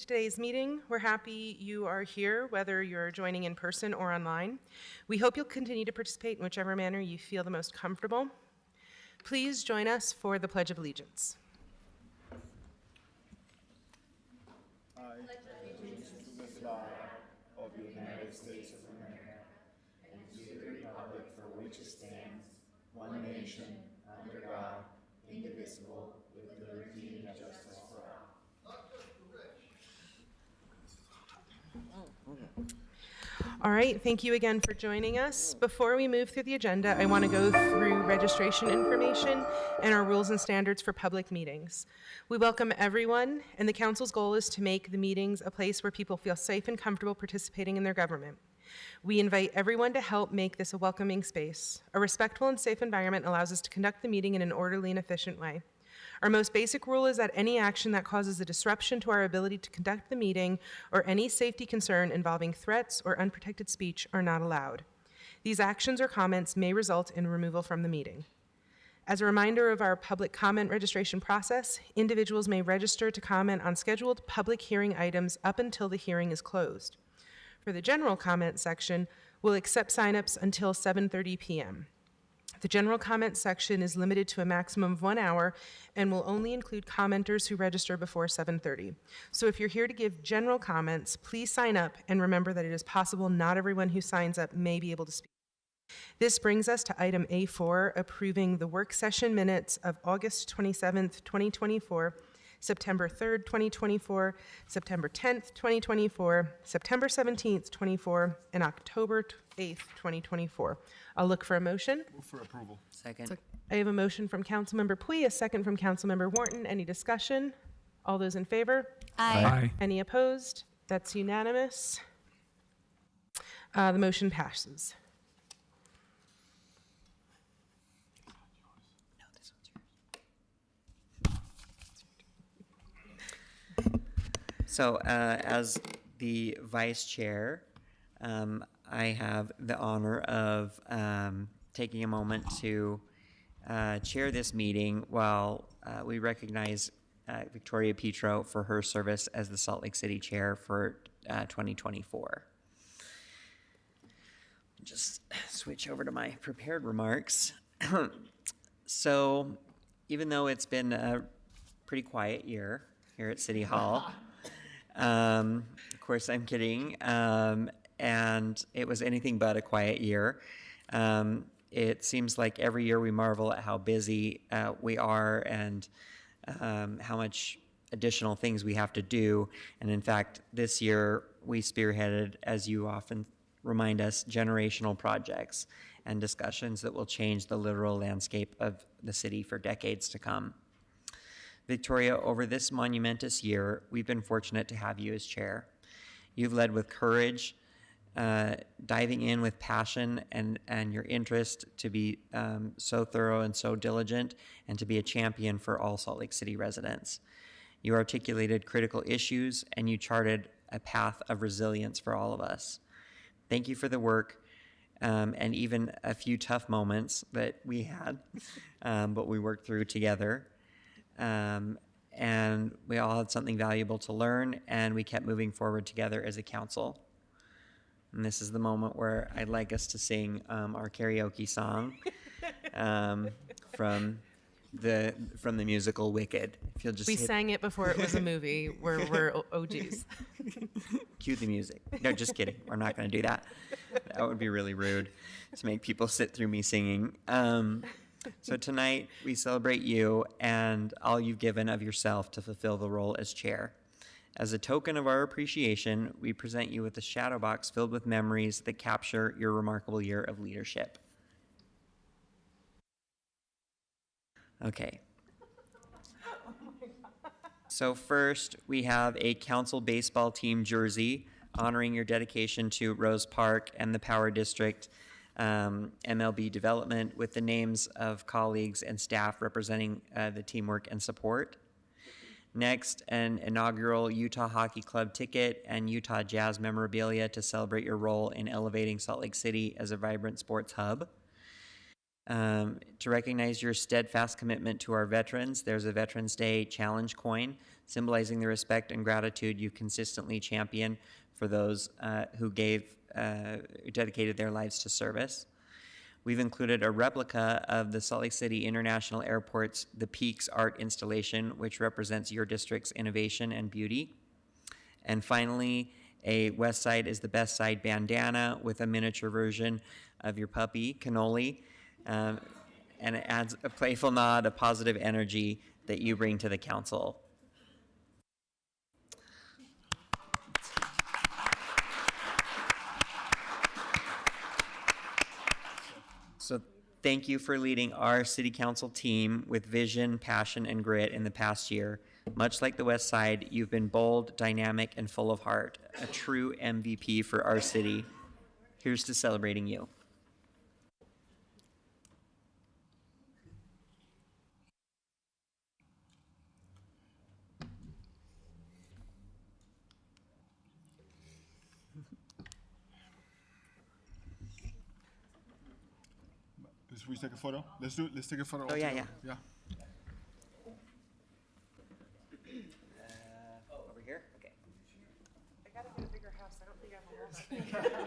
today's meeting. We're happy you are here, whether you're joining in person or online. We hope you'll continue to participate in whichever manner you feel the most comfortable. Please join us for the Pledge of Allegiance. I pledge allegiance to the flag of the United States of America and to the republic for which it stands, one nation, under God, indivisible, with liberty and justice for all. All right, thank you again for joining us. Before we move through the agenda, I want to go through registration information and our rules and standards for public meetings. We welcome everyone, and the council's goal is to make the meetings a place where people feel safe and comfortable participating in their government. We invite everyone to help make this a welcoming space. A respectful and safe environment allows us to conduct the meeting in an orderly and efficient way. Our most basic rule is that any action that causes a disruption to our ability to conduct the meeting or any safety concern involving threats or unprotected speech are not allowed. These actions or comments may result in removal from the meeting. As a reminder of our public comment registration process, individuals may register to comment on scheduled public hearing items up until the hearing is closed. For the general comment section, we'll accept signups until 7:30 p.m. The general comment section is limited to a maximum of 1 hour and will only include commenters who register before 7:30. So if you're here to give general comments, please sign up and remember that it is possible not everyone who signs up may be able to speak. This brings us to item A4, approving the work session minutes of August 27th, 2024, September 3rd, 2024, September 10th, 2024, September 17th, 2024, and October 8th, 2024. I'll look for a motion. Move for approval. Second. I have a motion from Councilmember Pui, a second from Councilmember Wharton. Any discussion? All those in favor? Aye. Any opposed? That's unanimous. The motion passes. No, this one's yours. So, as the vice chair, I have the honor of taking a moment to chair this meeting while we recognize Victoria Petro for her service as the Salt Lake City chair for 2024. Just switch over to my prepared remarks. So, even though it's been a pretty quiet year here at City Hall, of course I'm kidding, and it was anything but a quiet year. It seems like every year we marvel at how busy we are and how much additional things we have to do. And in fact, this year we spearheaded, as you often remind us, generational projects and discussions that will change the literal landscape of the city for decades to come. Victoria, over this monumentous year, we've been fortunate to have you as chair. You've led with courage, diving in with passion and your interest to be so thorough and so diligent, and to be a champion for all Salt Lake City residents. You articulated critical issues, and you charted a path of resilience for all of us. Thank you for the work, and even a few tough moments that we had, but we worked through together. And we all had something valuable to learn, and we kept moving forward together as a council. And this is the moment where I'd like us to sing our karaoke song from the musical Wicked. If you'll just We sang it before it was a movie. We're OGs. Cue the music. No, just kidding. We're not going to do that. That would be really rude to make people sit through me singing. So tonight we celebrate you and all you've given of yourself to fulfill the role as chair. As a token of our appreciation, we present you with a shadow box filled with memories that capture your remarkable year of leadership. Okay. So first, we have a council baseball team jersey honoring your dedication to Rose Park and the Power District MLB development, with the names of colleagues and staff representing the teamwork and support. Next, an inaugural Utah Hockey Club ticket and Utah Jazz memorabilia to celebrate your role in elevating Salt Lake City as a vibrant sports hub. To recognize your steadfast commitment to our veterans, there's a Veterans Day challenge coin symbolizing the respect and gratitude you consistently champion for those who dedicated their lives to service. We've included a replica of the Salt Lake City International Airport's The Peaks art installation, which represents your district's innovation and beauty. And finally, a West Side is the Best Side bandana with a miniature version of your puppy, Cannoli. And it adds a playful nod of positive energy that you bring to the council. So thank you for leading our city council team with vision, passion, and grit in the past year. Much like the West Side, you've been bold, dynamic, and full of heart, a true MVP for our city. Here's to celebrating you. Let's we take a photo. Let's take a photo. Oh, yeah, together. Yeah. Over here? Okay. I gotta get a bigger house. I don't think I have a wall.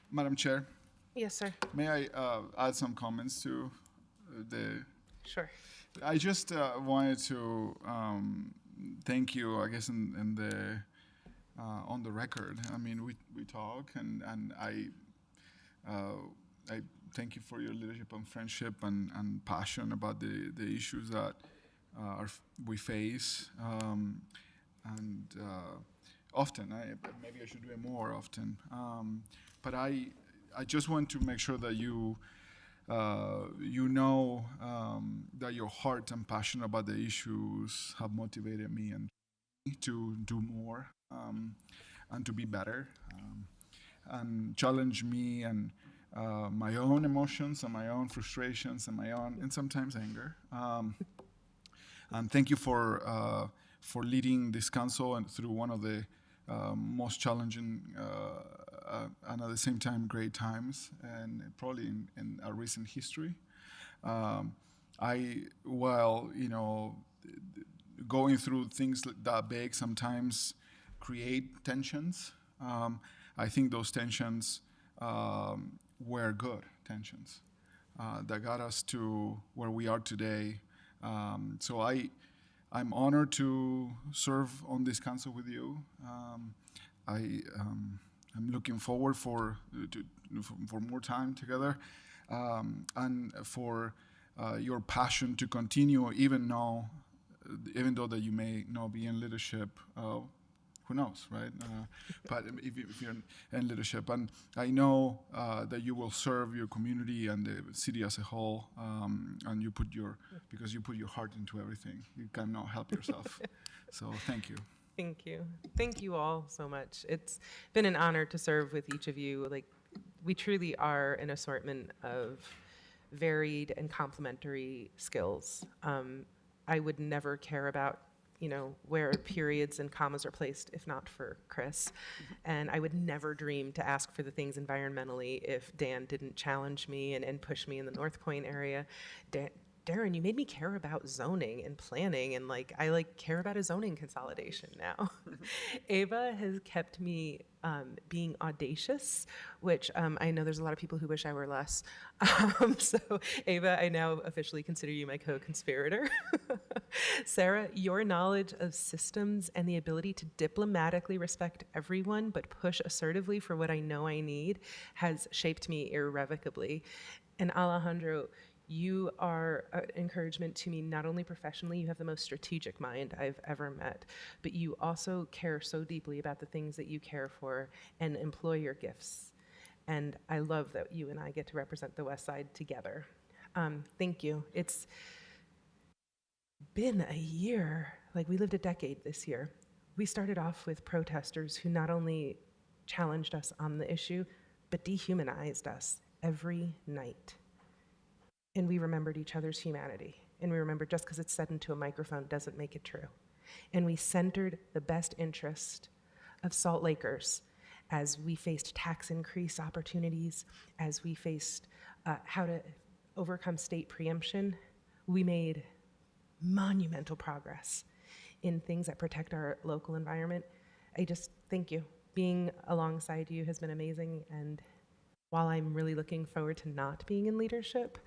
Madam Chair, Yes, sir. may I add some comments to the? Sure. I just wanted to thank you. I guess in the on the record. I mean, we talk, and I thank you for your leadership and friendship and passion about the issues that we face. And often, maybe I should do it more often. But I just want to make sure that you know that your heart and passion about the issues have motivated me and to do more and to be better and challenge me and my own emotions and my own frustrations and my own and sometimes anger. And thank you for leading this council and through one of the most challenging and at the same time great times, and probably in our recent history. Going through things that big sometimes create tensions. I think those tensions were good tensions that got us to where we are today. So I'm honored to serve on this council with you. I'm looking forward for more time together, and for your passion to continue, even though that you may not be in leadership. Who knows, right? But if you're in leadership, and I know that you will serve your community and the city as a whole, and you put your heart into everything. You cannot help yourself. So thank you. Thank you. Thank you all so much. It's been an honor to serve with each of you. Like, we truly are an assortment of varied and complementary skills. I would never care about, where periods and commas are placed if not for Chris. And I would never dream to ask for the things environmentally if Dan didn't challenge me and push me in the North Point area. Darren, you made me care about zoning and planning, and like I like care about a zoning consolidation now. Ava has kept me being audacious, which I know there's a lot of people who wish I were less. So Ava, I now officially consider you my co-conspirator. Sarah, your knowledge of systems and the ability to diplomatically respect everyone but push assertively for what I know I need has shaped me irrevocably. And Alejandro, you are an encouragement to me, not only professionally, you have the most strategic mind I've ever met, but you also care so deeply about the things that you care for and employ your gifts. And I love that you and I get to represent the West Side together. Thank you. It's been a year, like we lived a decade this year. We started off with protesters who not only challenged us on the issue, but dehumanized us every night. And we remembered each other's humanity. And we remembered just because it's said into a microphone doesn't make it true. And we centered the best interest of Salt Lakers as we faced tax increase opportunities, as we faced how to overcome state preemption. We made monumental progress in things that protect our local environment. I just thank you. Being alongside you has been amazing, and while I'm really looking forward to not being in leadership,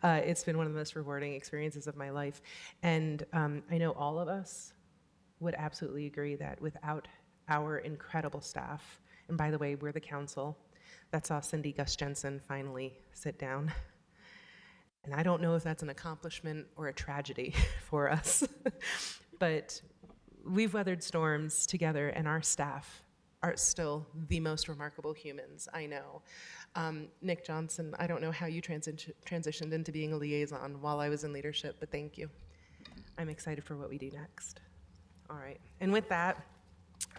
it's been one of the most rewarding experiences of my life. And I know all of us would absolutely agree that without our incredible staff, and by the way, we're the council that saw Cindy Gus Jensen finally sit down. And I don't know if that's an accomplishment or a tragedy for us, but we've weathered storms together, and our staff are still the most remarkable humans I know. Nick Johnson, I don't know how you transitioned into being a liaison while I was in leadership, but thank you. I'm excited for what we do next. All right, and with that,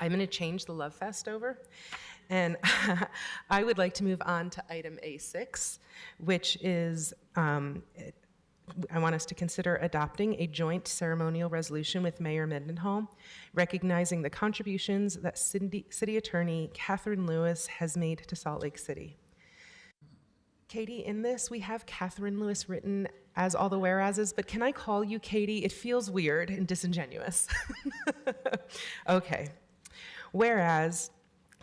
I'm gonna change the Love Fest over, and I would like to move on to item A6, which is, I want us to consider adopting a joint ceremonial resolution with Mayor Mendenhall, recognizing the contributions that City Attorney Catherine Lewis has made to Salt Lake City. Katie, in this, we have Catherine Lewis written as all the whereases, but can I call you Katie? It feels weird and disingenuous. Okay. Whereas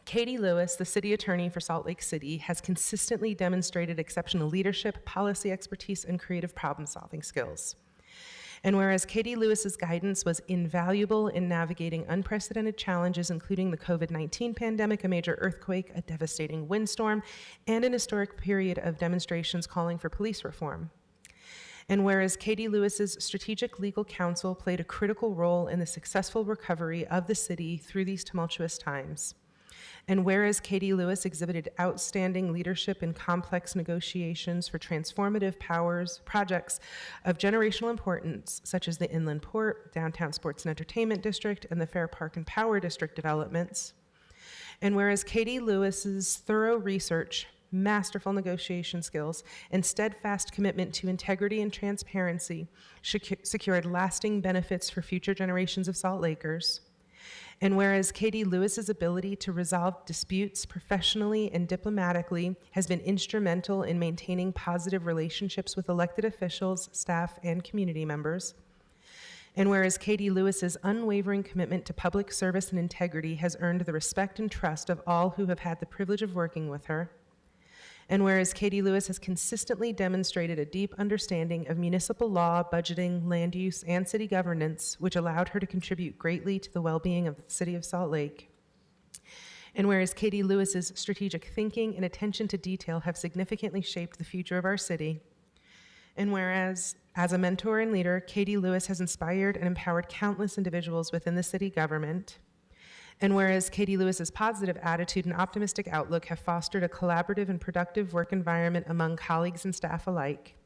Katie Lewis, the city attorney for Salt Lake City, has consistently demonstrated exceptional leadership, policy expertise, and creative problem-solving skills. And whereas Katie Lewis's guidance was invaluable in navigating unprecedented challenges, including the COVID-19 pandemic, a major earthquake, a devastating windstorm, and an historic period of demonstrations calling for police reform. And whereas Katie Lewis's strategic legal counsel played a critical role in the successful recovery of the city through these tumultuous times. And whereas Katie Lewis exhibited outstanding leadership in complex negotiations for transformative projects of generational importance, such as the Inland Port, Downtown Sports and Entertainment District, and the Fair Park and Power District developments. And whereas Katie Lewis's thorough research, masterful negotiation skills, and steadfast commitment to integrity and transparency secured lasting benefits for future generations of Salt Lakers. And whereas Katie Lewis's ability to resolve disputes professionally and diplomatically has been instrumental in maintaining positive relationships with elected officials, staff, and community members. And whereas Katie Lewis's unwavering commitment to public service and integrity has earned the respect and trust of all who have had the privilege of working with her. And whereas Katie Lewis has consistently demonstrated a deep understanding of municipal law, budgeting, land use, and city governance, which allowed her to contribute greatly to the well-being of the city of Salt Lake. And whereas Katie Lewis's strategic thinking and attention to detail have significantly shaped the future of our city. And whereas, as a mentor and leader, Katie Lewis has inspired and empowered countless individuals within the city government. And whereas Katie Lewis's positive attitude and optimistic outlook have fostered a collaborative and productive work environment among colleagues and staff alike.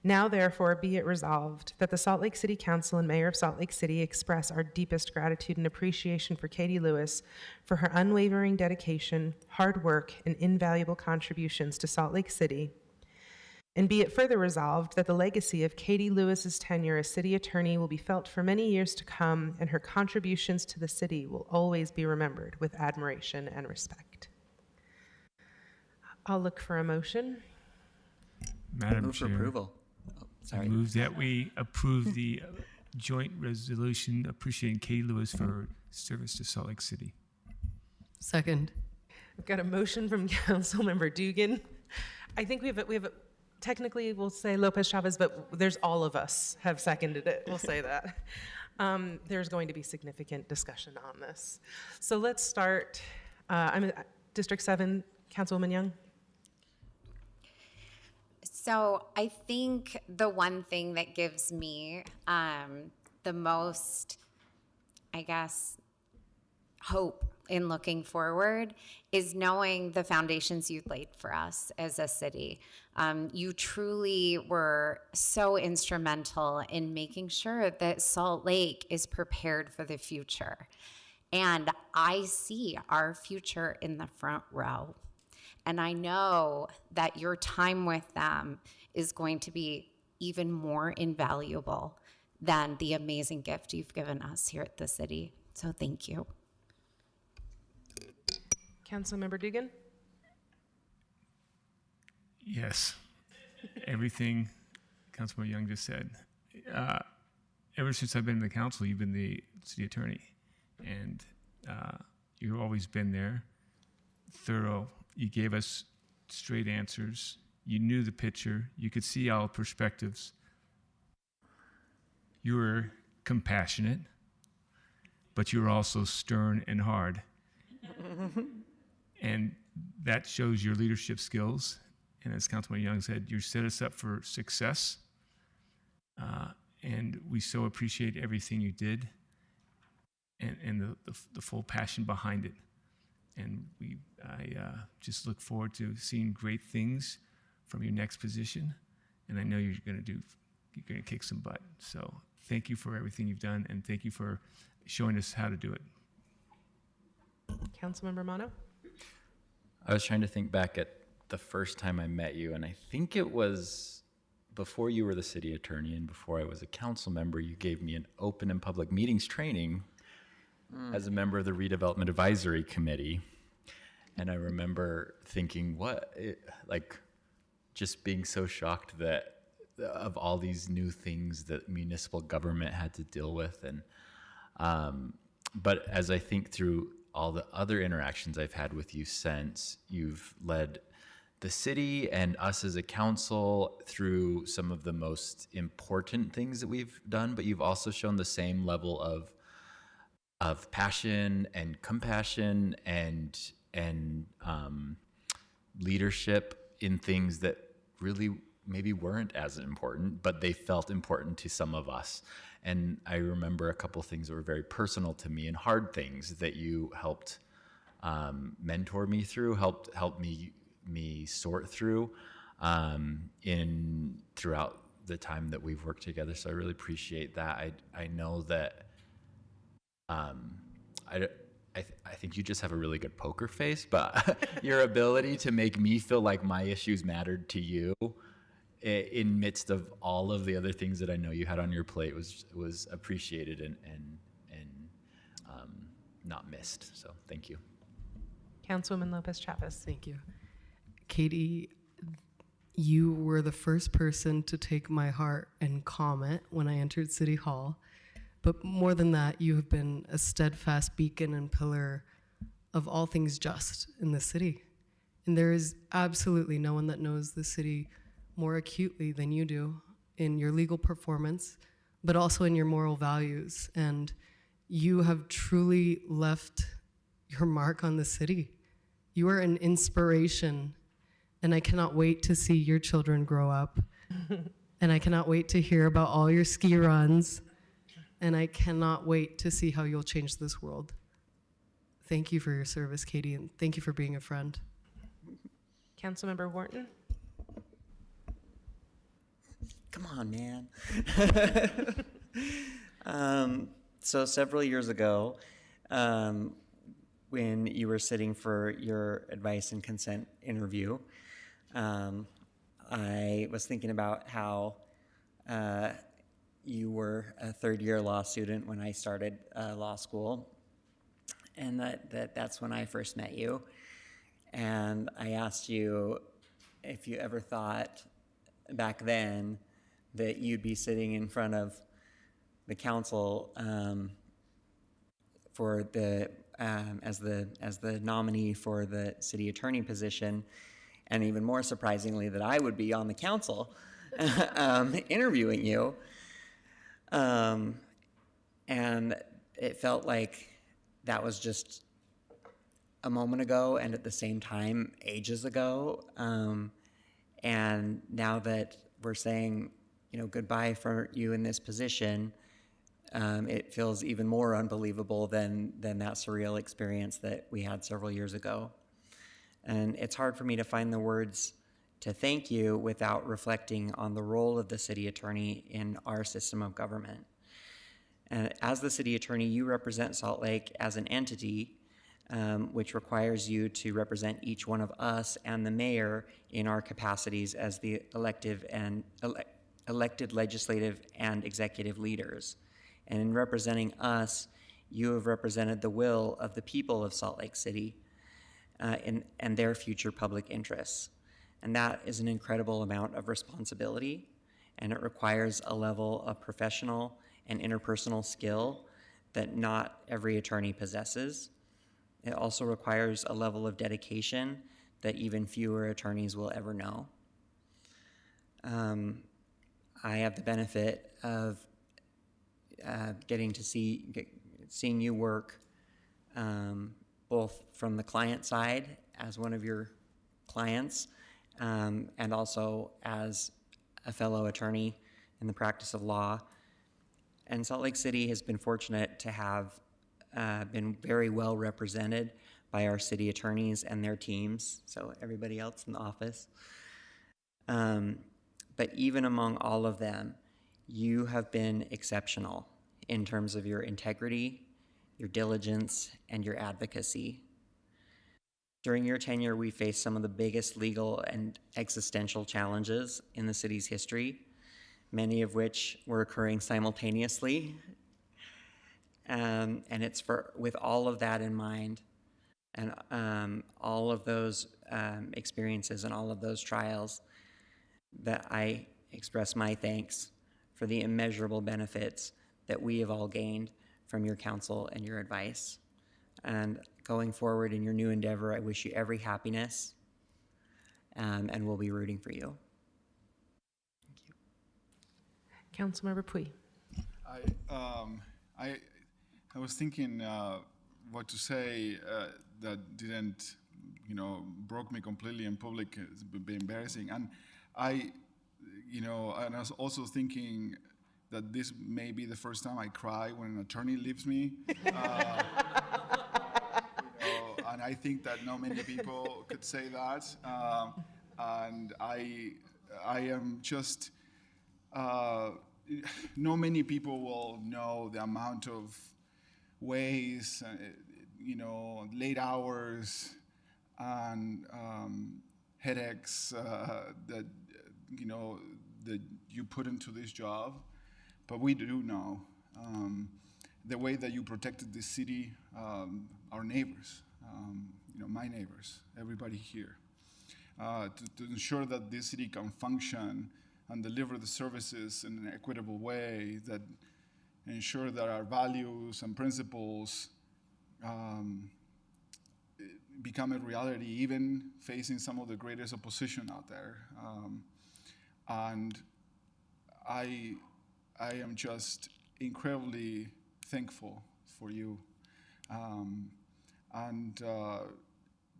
Now, therefore, be it resolved that the Salt Lake City Council and Mayor of Salt Lake City express our deepest gratitude and appreciation for Katie Lewis for her unwavering dedication, hard work, and invaluable contributions to Salt Lake City. And be it further resolved that the legacy of Katie Lewis's tenure as city attorney will be felt for many years to come, and her contributions to the city will always be remembered with admiration and respect. I'll look for a motion. Madam Move for Chair. approval. Sorry. Move that we approve the joint resolution appreciating Katie Lewis for her service to Salt Lake City. Second. I've got a motion from Councilmember Dugan. I think we have technically we'll say Lopez Chavez, but there's all of us have seconded it. We'll say that. There's going to be significant discussion on this. So let's start. I'm District 7, Councilwoman Young. So I think the one thing that gives me the most, I guess, hope in looking forward is knowing the foundations you've laid for us as a city. You truly were so instrumental in making sure that Salt Lake is prepared for the future. And I see our future in the front row. And I know that your time with them is going to be even more invaluable than the amazing gift you've given us here at the city. So thank you. Councilmember Dugan. Yes, everything Councilman Young just said. Ever since I've been in the council, you've been the city attorney, and you've always been there, thorough. You gave us straight answers. You knew the picture. You could see all perspectives. You were compassionate, but you were also stern and hard. And that shows your leadership skills. And as Councilman Young said, you set us up for success. And we so appreciate everything you did and the full passion behind it. And I just look forward to seeing great things from your next position. And I know you're going to kick some butt. So thank you for everything you've done, and thank you for showing us how to do it. Councilmember Mono. I was trying to think back at the first time I met you, and I think it was before you were the city attorney and before I was a council member. You gave me an open and public meetings training as a member of the Redevelopment Advisory Committee. And I remember thinking, just being so shocked that of all these new things that municipal government had to deal with. And but as I think through all the other interactions I've had with you since, you've led the city and us as a council through some of the most important things that we've done, but you've also shown the same level of passion and compassion and leadership in things that really maybe weren't as important, but they felt important to some of us. And I remember a couple things that were very personal to me and hard things that you helped mentor me through, helped me sort through throughout the time that we've worked together. So I really appreciate that. I know that I think you just have a really good poker face, but your ability to make me feel like my issues mattered to you in midst of all of the other things that I know you had on your plate was appreciated and not missed. So thank you. Councilwoman Lopez Chavez. Thank you. Katie, you were the first person to take my heart and comment when I entered City Hall. But more than that, you have been a steadfast beacon and pillar of all things just in the city. And there is absolutely no one that knows the city more acutely than you do in your legal performance, but also in your moral values. And you have truly left your mark on the city. You are an inspiration, and I cannot wait to see your children grow up. And I cannot wait to hear about all your ski runs. And I cannot wait to see how you'll change this world. Thank you for your service, Katie, and thank you for being a friend. Councilmember Wharton. Come on, man. So several years ago, when you were sitting for your advice and consent interview, I was thinking about how you were a third-year law student when I started law school, and that's when I first met you. And I asked you if you ever thought back then that you'd be sitting in front of the council for the as the nominee for the city attorney position, and even more surprisingly, that I would be on the council interviewing you. And it felt like that was just a moment ago, and at the same time, ages ago. And now that we're saying, goodbye for you in this position, it feels even more unbelievable than that surreal experience that we had several years ago. And it's hard for me to find the words to thank you without reflecting on the role of the city attorney in our system of government. And as the city attorney, you represent Salt Lake as an entity, which requires you to represent each one of us and the mayor in our capacities as the elected legislative and executive leaders. And in representing us, you have represented the will of the people of Salt Lake City and their future public interests. And that is an incredible amount of responsibility, and it requires a level of professional and interpersonal skill that not every attorney possesses. It also requires a level of dedication that even fewer attorneys will ever know. I have the benefit of getting to seeing you work both from the client side as one of your clients and also as a fellow attorney in the practice of law. And Salt Lake City has been fortunate to have been very well represented by our city attorneys and their teams, so everybody else in the office. But even among all of them, you have been exceptional in terms of your integrity, your diligence, and your advocacy. During your tenure, we faced some of the biggest legal and existential challenges in the city's history, many of which were occurring simultaneously. And it's with all of that in mind, and all of those experiences and all of those trials, that I express my thanks for the immeasurable benefits that we have all gained from your counsel and your advice. And going forward in your new endeavor, I wish you every happiness, and we'll be rooting for you. Thank you. Councilmember Pui. I was thinking what to say that didn't, broke me completely in public. It's been embarrassing. And I was also thinking that this may be the first time I cry when an attorney leaves me. And I think that not many people could say that. And I am just, not many people will know the amount of ways, late hours and headaches that you put into this job. But we do know the way that you protected this city, our neighbors, my neighbors, everybody here, to ensure that this city can function and deliver the services in an equitable way that ensure that our values and principles become a reality, even facing some of the greatest opposition out there. And I am just incredibly thankful for you. And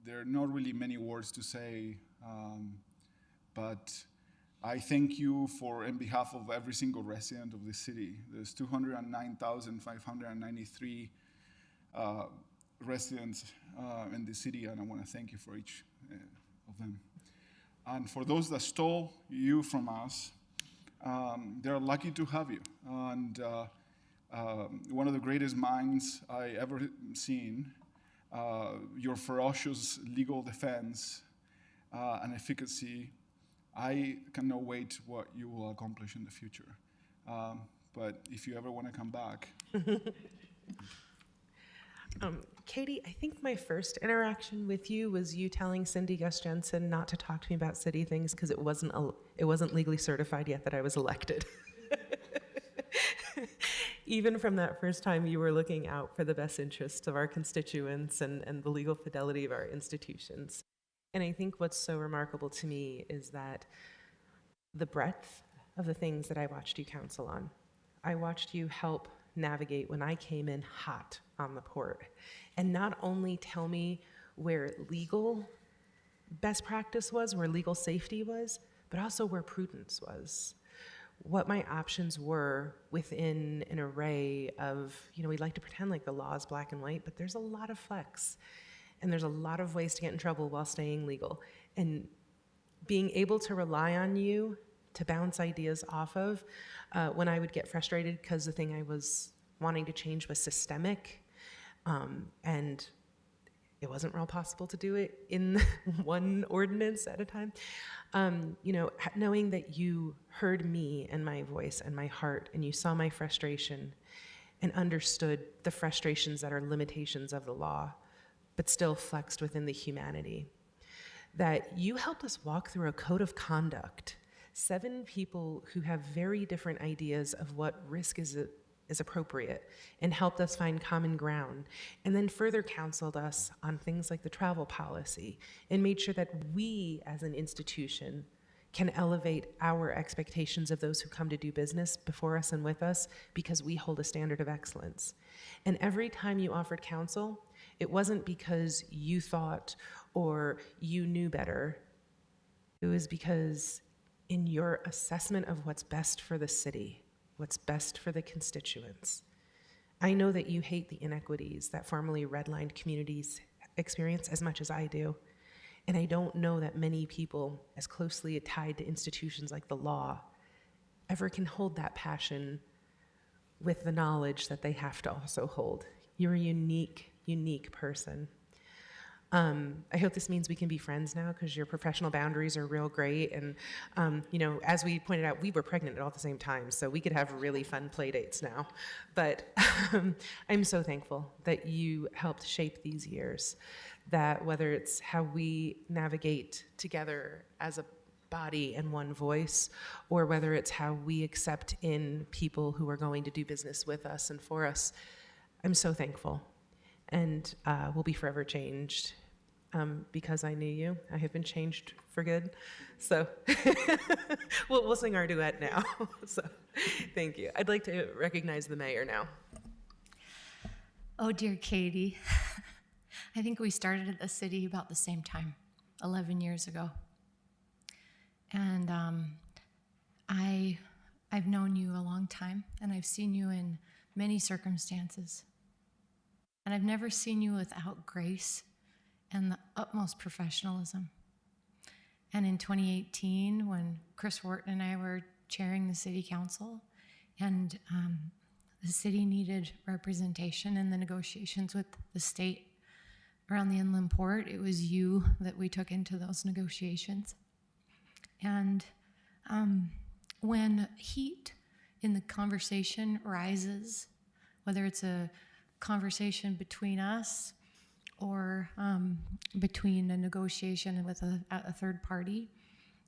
there are not really many words to say, but I thank you in behalf of every single resident of this city. There's 209,593 residents in the city, and I want to thank you for each of them. And for those that stole you from us, they're lucky to have you. And one of the greatest minds I ever seen, your ferocious legal defense and efficacy, I cannot wait what you will accomplish in the future. But if you ever want to come back. Katie, I think my first interaction with you was you telling Cindy Gus Jensen not to talk to me about city things because it wasn't legally certified yet that I was elected. Even from that first time, you were looking out for the best interests of our constituents and the legal fidelity of our institutions. And I think what's so remarkable to me is that the breadth of the things that I watched you counsel on. I watched you help navigate when I came in hot on the port, and not only tell me where legal best practice was, where legal safety was, but also where prudence was. What my options were within an array of, we'd like to pretend like the law is black and white, but there's a lot of flex. And there's a lot of ways to get in trouble while staying legal. And being able to rely on you to bounce ideas off of when I would get frustrated because the thing I was wanting to change was systemic, and it wasn't real possible to do it in one ordinance at a time. Knowing that you heard me and my voice and my heart, and you saw my frustration and understood the frustrations that are limitations of the law, but still flexed within the humanity. That you helped us walk through a code of conduct. 7 people who have very different ideas of what risk is appropriate, and helped us find common ground, and then further counseled us on things like the travel policy, and made sure that we as an institution can elevate our expectations of those who come to do business before us and with us, because we hold a standard of excellence. And every time you offered counsel, it wasn't because you thought or you knew better. It was because in your assessment of what's best for the city, what's best for the constituents. I know that you hate the inequities that formerly redlined communities experience as much as I do. And I don't know that many people as closely tied to institutions like the law ever can hold that passion with the knowledge that they have to also hold. You're a unique person. I hope this means we can be friends now, because your professional boundaries are real great. And, as we pointed out, we were pregnant at all the same time, so we could have really fun play dates now. But I'm so thankful that you helped shape these years, that whether it's how we navigate together as a body and one voice, or whether it's how we accept in people who are going to do business with us and for us, I'm so thankful. And will be forever changed because I knew you. I have been changed for good. So we'll sing our duet now. So thank you. I'd like to recognize the mayor now. Oh, dear Katie. I think we started at the city about the same time, 11 years ago. And I've known you a long time, and I've seen you in many circumstances. And I've never seen you without grace and the utmost professionalism. And in 2018, when Chris Wharton and I were chairing the city council, and the city needed representation in the negotiations with the state around the inland port, it was you that we took into those negotiations. And when heat in the conversation rises, whether it's a conversation between us or between a negotiation with a third party,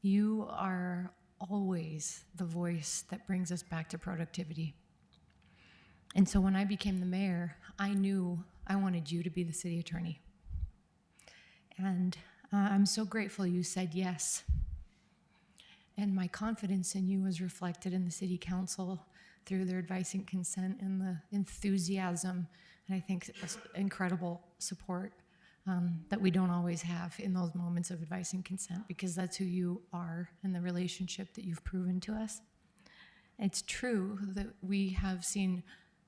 you are always the voice that brings us back to productivity. And so when I became the mayor, I knew I wanted you to be the city attorney. And I'm so grateful you said yes. And my confidence in you was reflected in the city council through their advice and consent and the enthusiasm, and I think incredible support that we don't always have in those moments of advice and consent, because that's who you are and the relationship that you've proven to us. It's true that we have seen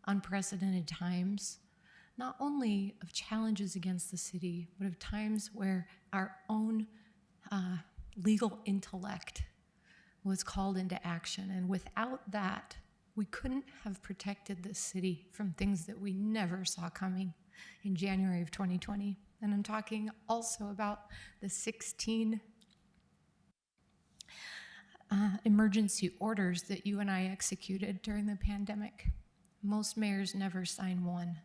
unprecedented times, not only of challenges against the city, but of times where our own legal intellect was called into action. And without that, we couldn't have protected this city from things that we never saw coming in January of 2020. And I'm talking also about the 16 emergency orders that you and I executed during the pandemic. Most mayors never sign one.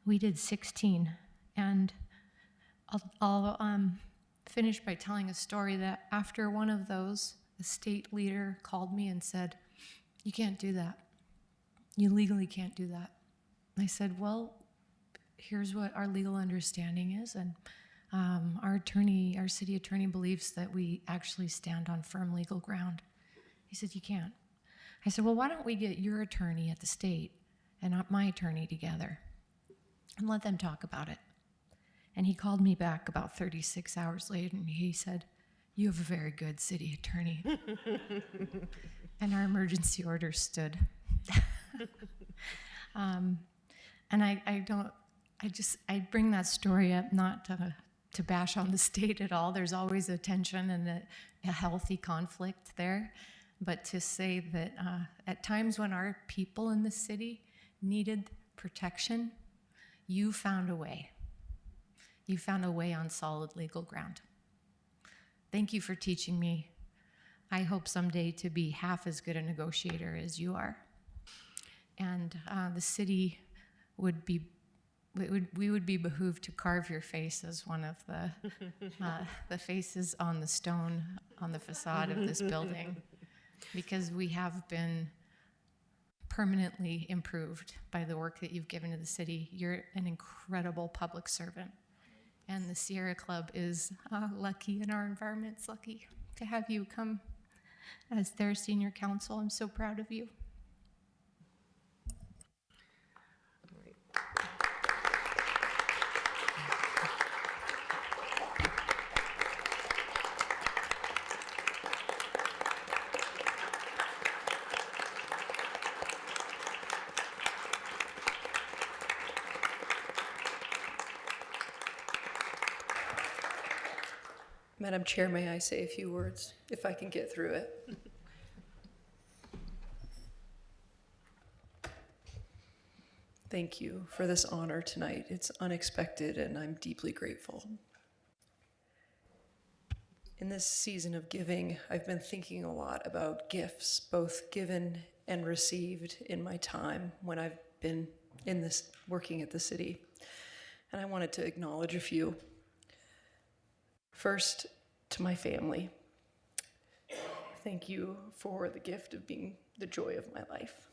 We did 16. And I'll finish by telling a story that after one of those, a state leader called me and said, "You can't do that. You legally can't do that." I said, "Well, here's what our legal understanding is, and our city attorney believes that we actually stand on firm legal ground." He said, "You can't." I said, "Well, why don't we get your attorney at the state and not my attorney together and let them talk about it?" And he called me back about 36 hours later and he said, "You have a very good city attorney." And our emergency order stood. And I bring that story up not to bash on the state at all. There's always a tension and a healthy conflict there. But to say that at times when our people in the city needed protection, you found a way. You found a way on solid legal ground. Thank you for teaching me. I hope someday to be half as good a negotiator as you are. And the city we would be behooved to carve your face as one of the faces on the stone on the facade of this building, because we have been permanently improved by the work that you've given to the city. You're an incredible public servant, and the Sierra Club is lucky, and our environment's lucky to have you come as their senior counsel. I'm so proud of you. Madam Chair, may I say a few words, if I can get through it? Thank you for this honor tonight. It's unexpected, and I'm deeply grateful. In this season of giving, I've been thinking a lot about gifts, both given and received in my time when I've been working at the city. And I wanted to acknowledge a few. First, to my family. Thank you for the gift of being the joy of my life.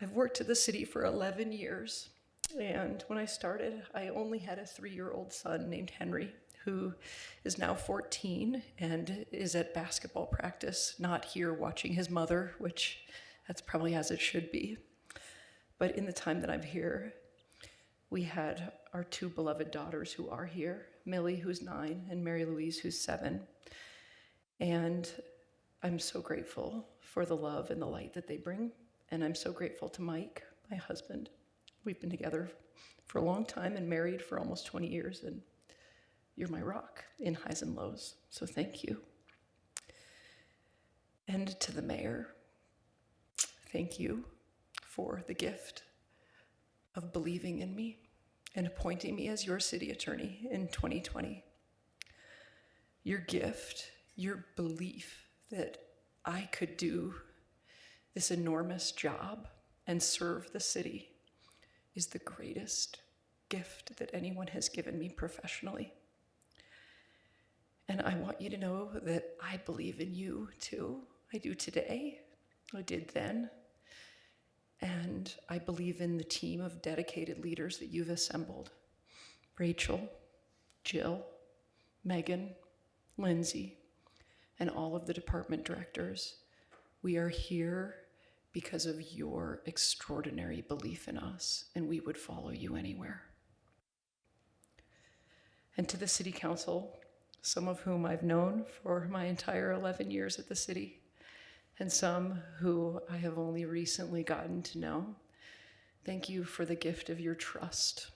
I've worked at the city for 11 years, and when I started, I only had a 3-year-old son named Henry, who is now 14 and is at basketball practice, not here watching his mother, which that's probably as it should be. But in the time that I'm here, we had our 2 beloved daughters who are here, Millie, who's 9, and Mary Louise, who's 7. And I'm so grateful for the love and the light that they bring. And I'm so grateful to Mike, my husband. We've been together for a long time and married for almost 20 years, and you're my rock in highs and lows. So thank you. And to the mayor, thank you for the gift of believing in me and appointing me as your city attorney in 2020. Your gift, your belief that I could do this enormous job and serve the city is the greatest gift that anyone has given me professionally. And I want you to know that I believe in you too. I do today, I did then. And I believe in the team of dedicated leaders that you've assembled. Rachel, Jill, Megan, Lindsay, and all of the department directors. We are here because of your extraordinary belief in us, and we would follow you anywhere. And to the city council, some of whom I've known for my entire 11 years at the city, and some who I have only recently gotten to know, thank you for the gift of your trust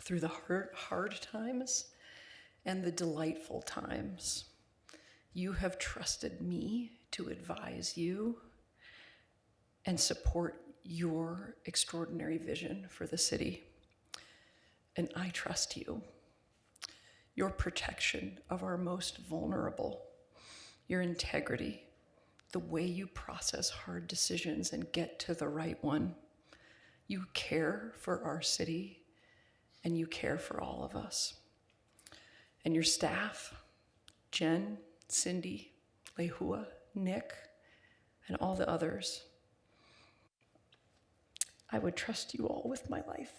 through the hard times and the delightful times. You have trusted me to advise you and support your extraordinary vision for the city. And I trust you. Your protection of our most vulnerable, your integrity, the way you process hard decisions and get to the right one, You care for our city, and you care for all of us. And your staff, Jen, Cindy, Lehua, Nick, and all the others. I would trust you all with my life.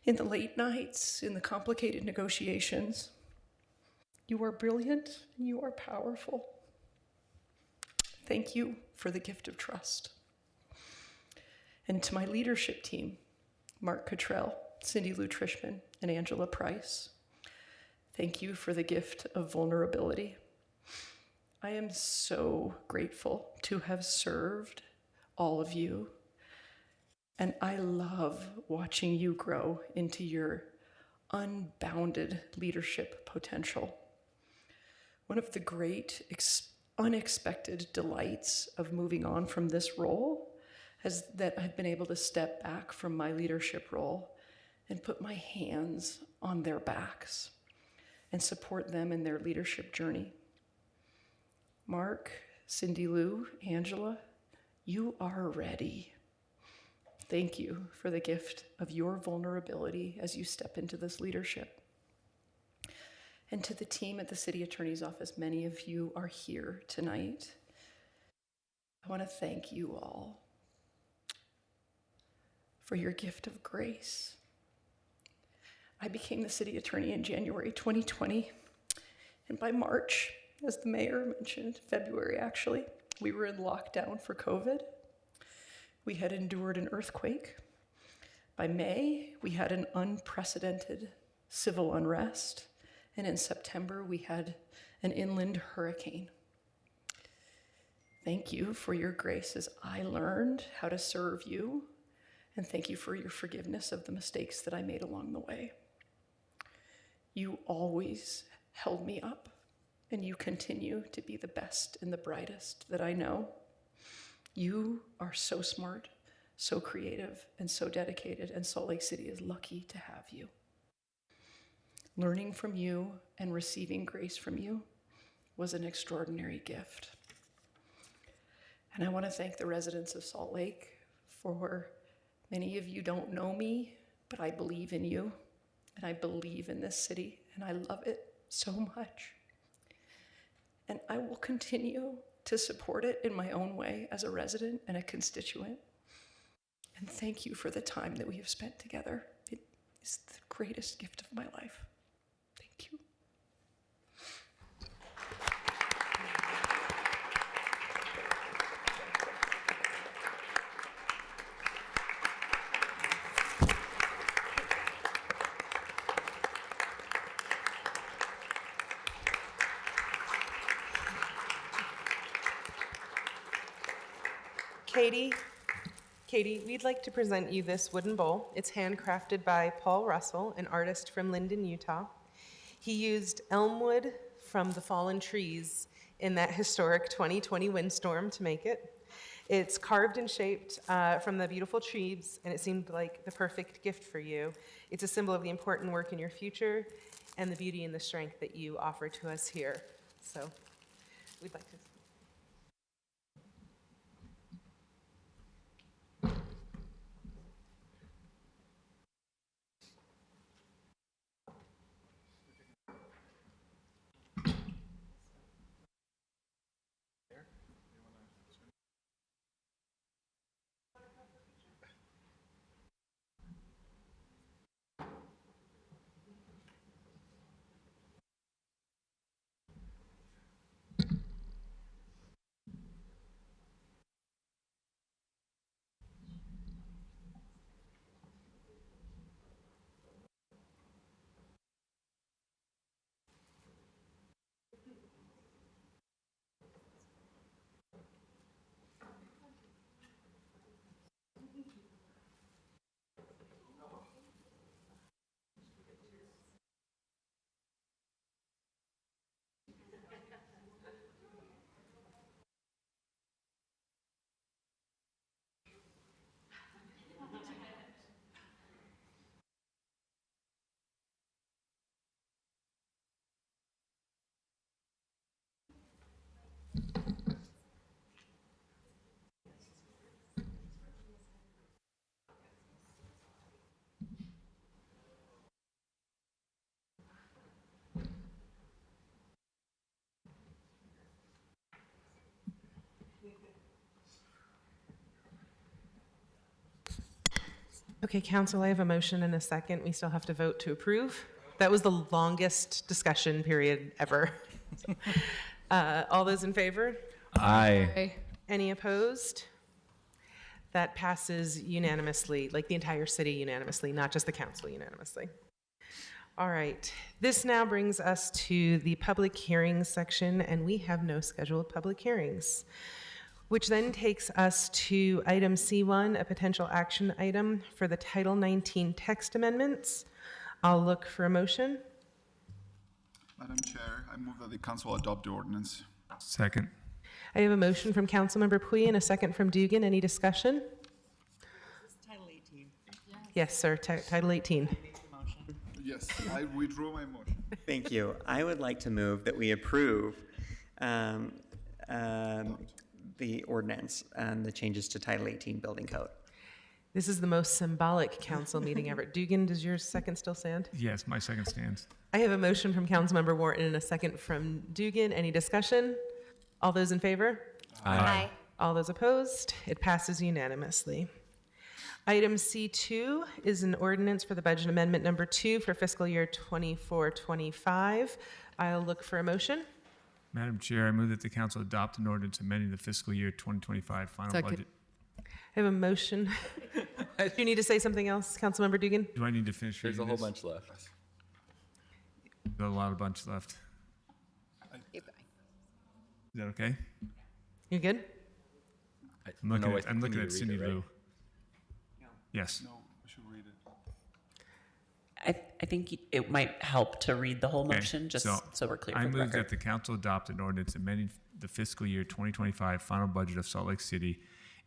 In the late nights, in the complicated negotiations, you are brilliant and you are powerful. Thank you for the gift of trust. And to my leadership team, Mark Cottrell, Cindy Lou Trishman, and Angela Price, thank you for the gift of vulnerability. I am so grateful to have served all of you, and I love watching you grow into your unbounded leadership potential. One of the great unexpected delights of moving on from this role is that I've been able to step back from my leadership role and put my hands on their backs and support them in their leadership journey. Mark, Cindy Lou, Angela, you are ready. Thank you for the gift of your vulnerability as you step into this leadership. And to the team at the City Attorney's Office, many of you are here tonight. I want to thank you all for your gift of grace. I became the city attorney in January 2020, and by March, as the mayor mentioned, February actually, we were in lockdown for COVID. We had endured an earthquake. By May, we had an unprecedented civil unrest. And in September, we had an inland hurricane. Thank you for your grace as I learned how to serve you. And thank you for your forgiveness of the mistakes that I made along the way. You always held me up, and you continue to be the best and the brightest that I know. You are so smart, so creative, and so dedicated, and Salt Lake City is lucky to have you. Learning from you and receiving grace from you was an extraordinary gift. And I want to thank the residents of Salt Lake for many of you don't know me, but I believe in you, and I believe in this city, and I love it so much. And I will continue to support it in my own way as a resident and a constituent. And thank you for the time that we have spent together. It is the greatest gift of my life. Thank you. Katie, we'd like to present you this wooden bowl. It's handcrafted by Paul Russell, an artist from Linden, Utah. He used elm wood from the fallen trees in that historic 2020 windstorm to make it. It's carved and shaped from the beautiful trees, and it seemed like the perfect gift for you. It's a symbol of the important work in your future and the beauty and the strength that you offer to us here. So we'd like to. Okay, council, I have a motion and a second. We still have to vote to approve. That was the longest discussion period ever. All those in favor? Aye. Any opposed? That passes unanimously, like the entire city unanimously, not just the council unanimously. All right, this now brings us to the public hearings section, and we have no scheduled public hearings, which then takes us to item C1, a potential action item for the Title 19 text amendments. I'll look for a motion. Madam Chair, I move that the council adopt the ordinance. Second. I have a motion from Councilmember Pui and a second from Dugan. Any discussion? Title 18. Yes, sir, Title 18. Yes, I withdraw my motion. Thank you. I would like to move that we approve the ordinance and the changes to Title 18 Building Code. This is the most symbolic council meeting ever. Dugan, does your second still stand? Yes, my second stands. I have a motion from Councilmember Wharton and a second from Dugan. Any discussion? All those in favor? Aye. All those opposed? It passes unanimously. Item C2 is an ordinance for the budget amendment number 2 for fiscal year 24-25. I'll look for a motion. Madam Chair, I move that the council adopt an ordinance amending the fiscal year 2025 final Second. budget. I have a motion. Do you need to say something else, Councilmember Dugan? Do I need to finish There's a reading whole this? bunch left. There's a lot of bunch left. Keep going. Is that okay? You good? I'm looking No, I at, think I'm we looking need at to read Cindy it, right? Lou. Yes. No, I should read it. I think it might help to read the whole Okay, motion, just so we're clear I for the move that record. the council adopt an ordinance amending the fiscal year 2025 final budget of Salt Lake City,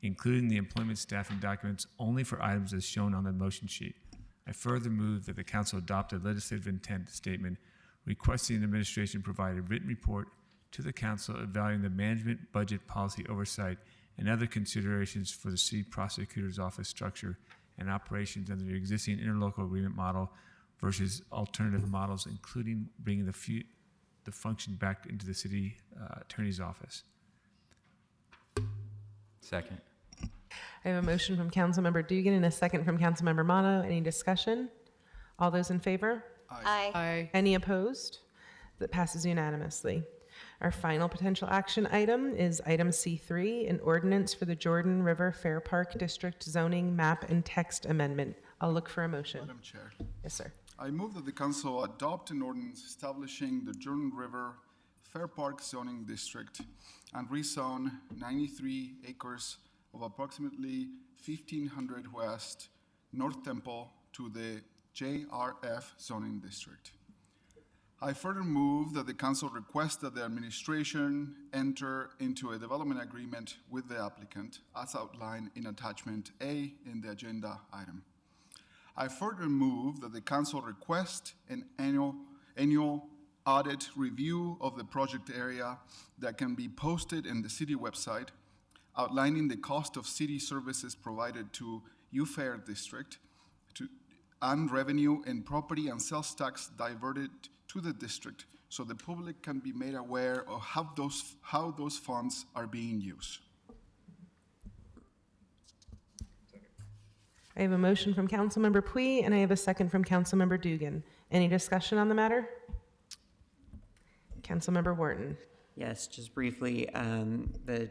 including the employment staffing documents only for items as shown on the motion sheet. I further move that the council adopt a legislative intent statement requesting the administration provide a written report to the council evaluating the management, budget, policy oversight, and other considerations for the city prosecutor's office structure and operations under the existing interlocal agreement model versus alternative models, including bringing the function back into the city attorney's office. Second. I have a motion from Councilmember Dugan and a second from Councilmember Mono. Any discussion? All those in favor? Aye. Aye. Any opposed? That passes unanimously. Our final potential action item is item C3, an ordinance for the Jordan River Fair Park District zoning map and text amendment. I'll look for a motion. Madam Chair, Yes, sir. I move that the council adopt an ordinance establishing the Jordan River Fair Park zoning district and rezone 93 acres of approximately 1500 West North Temple to the JRF zoning district. I further move that the council request that the administration enter into a development agreement with the applicant as outlined in attachment A in the agenda item. I further move that the council request an annual audit review of the project area that can be posted in the city website, outlining the cost of city services provided to UFair district and revenue and property and sales tax diverted to the district so the public can be made aware of how those funds are being used. I have a motion from Councilmember Pui and I have a second from Councilmember Dugan. Any discussion on the matter? Councilmember Wharton. Yes, just briefly, the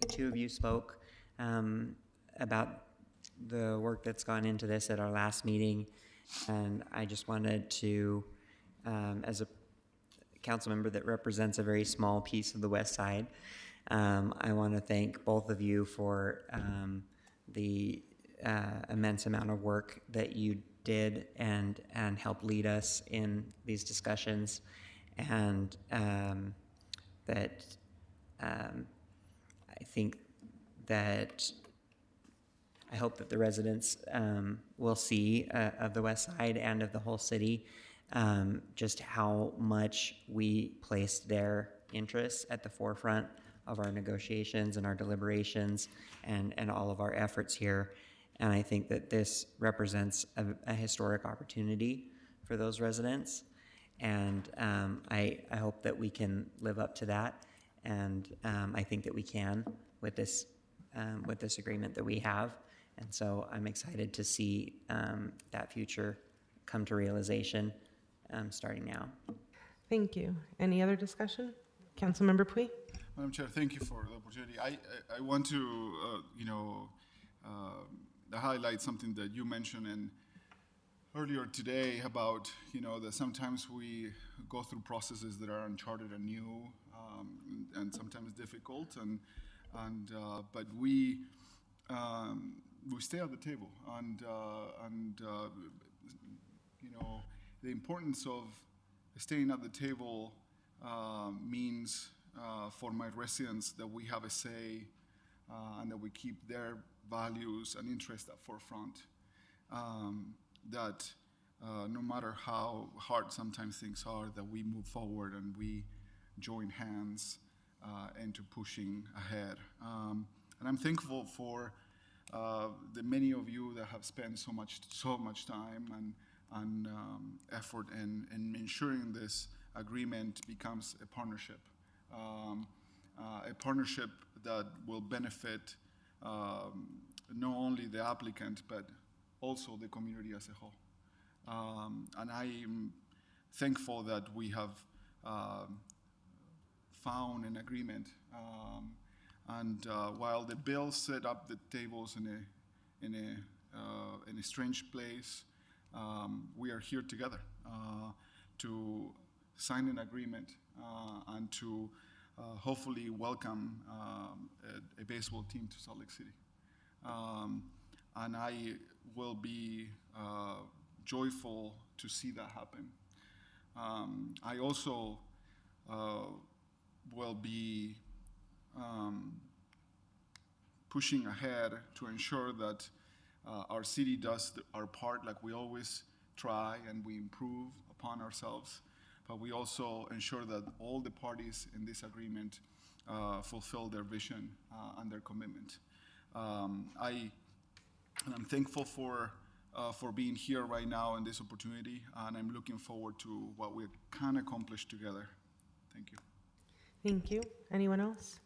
two of you spoke about the work that's gone into this at our last meeting, and I just wanted to, as a council member that represents a very small piece of the west side, I want to thank both of you for the immense amount of work that you did and helped lead us in these discussions, and that I think that I hope that the residents will see of the west side and of the whole city just how much we placed their interests at the forefront of our negotiations and our deliberations and all of our efforts here. And I think that this represents a historic opportunity for those residents. And I hope that we can live up to that. And I think that we can with this agreement that we have. And so I'm excited to see that future come to realization starting now. Thank you. Any other discussion? Councilmember Pui? Madam Chair, thank you for the opportunity. I want to, highlight something that you mentioned and earlier today about, that sometimes we go through processes that are uncharted and new, and sometimes difficult, but we stay at the table, and the importance of staying at the table means for my residents that we have a say and that we keep their values and interests at forefront. That no matter how hard sometimes things are, that we move forward and we join hands into pushing ahead. And I'm thankful for the many of you that have spent so much time and effort in ensuring this agreement becomes a partnership that will benefit not only the applicant but also the community as a whole. And I am thankful that we have found an agreement. And while the bill set up the tables in a strange place, we are here together to sign an agreement and to hopefully welcome a baseball team to Salt Lake City. And I will be joyful to see that happen. I also will be pushing ahead to ensure that our city does our part, like we always try, and we improve upon ourselves, but we also ensure that all the parties in this agreement fulfill their vision and their commitment. I'm thankful for being here right now in this opportunity, and I'm looking forward to what we can accomplish together. Thank you. Thank you. Anyone else?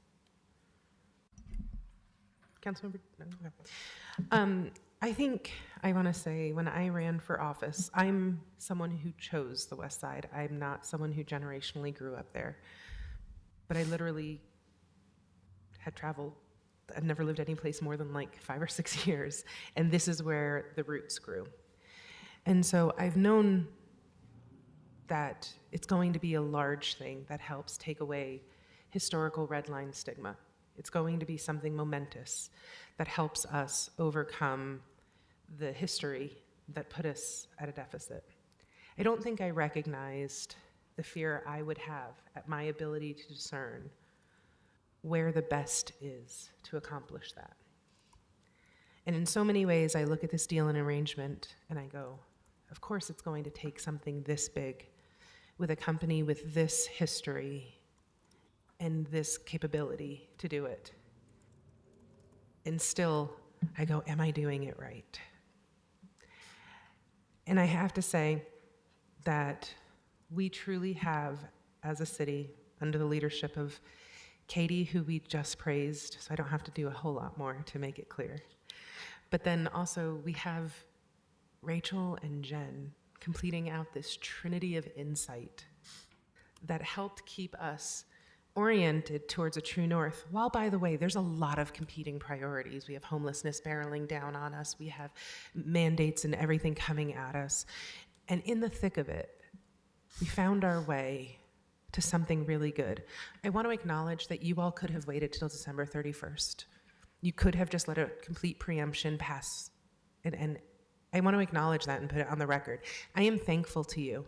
Councilmember? No? Okay. I think I want to say when I ran for office, I'm someone who chose the West Side. I'm not someone who generationally grew up there. But I literally had traveled. I've never lived any place more than like 5 or 6 years. And this is where the roots grew. And so I've known that it's going to be a large thing that helps take away historical red line stigma. It's going to be something momentous that helps us overcome the history that put us at a deficit. I don't think I recognized the fear I would have at my ability to discern where the best is to accomplish that. And in so many ways, I look at this deal and arrangement and I go, of course it's going to take something this big with a company with this history and this capability to do it. And still, I go, am I doing it right? And I have to say that we truly have, as a city, under the leadership of Katie, who we just praised, so I don't have to do a whole lot more to make it clear. But then also we have Rachel and Jen completing out this trinity of insight that helped keep us oriented towards a true north, while, by the way, there's a lot of competing priorities. We have homelessness barreling down on us. We have mandates and everything coming at us. And in the thick of it, we found our way to something really good. I want to acknowledge that you all could have waited till December 31st. You could have just let a complete preemption pass. And I want to acknowledge that and put it on the record. I am thankful to you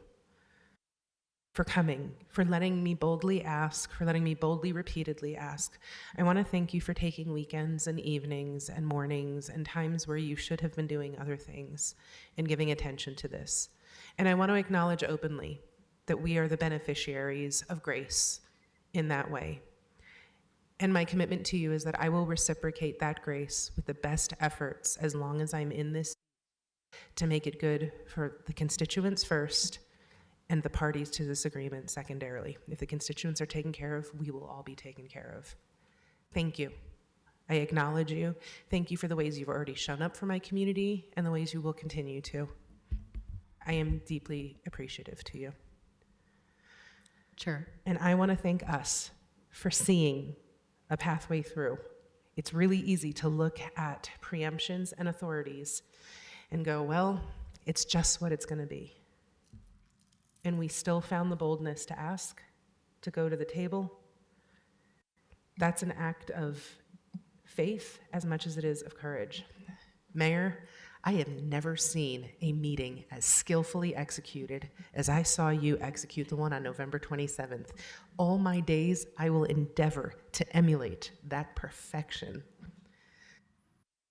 for coming, for letting me boldly ask, for letting me boldly repeatedly ask. I want to thank you for taking weekends and evenings and mornings and times where you should have been doing other things and giving attention to this. And I want to acknowledge openly that we are the beneficiaries of grace in that way. And my commitment to you is that I will reciprocate that grace with the best efforts as long as I'm in this to make it good for the constituents first and the parties to this agreement secondarily. If the constituents are taken care of, we will all be taken care of. Thank you. I acknowledge you. Thank you for the ways you've already shown up for my community and the ways you will continue to. I am deeply appreciative to you. Chair. And I want to thank us for seeing a pathway through. It's really easy to look at preemptions and authorities and go, well, it's just what it's going to be. And we still found the boldness to ask, to go to the table. That's an act of faith as much as it is of courage. Mayor, I have never seen a meeting as skillfully executed as I saw you execute the one on November 27th. All my days, I will endeavor to emulate that perfection.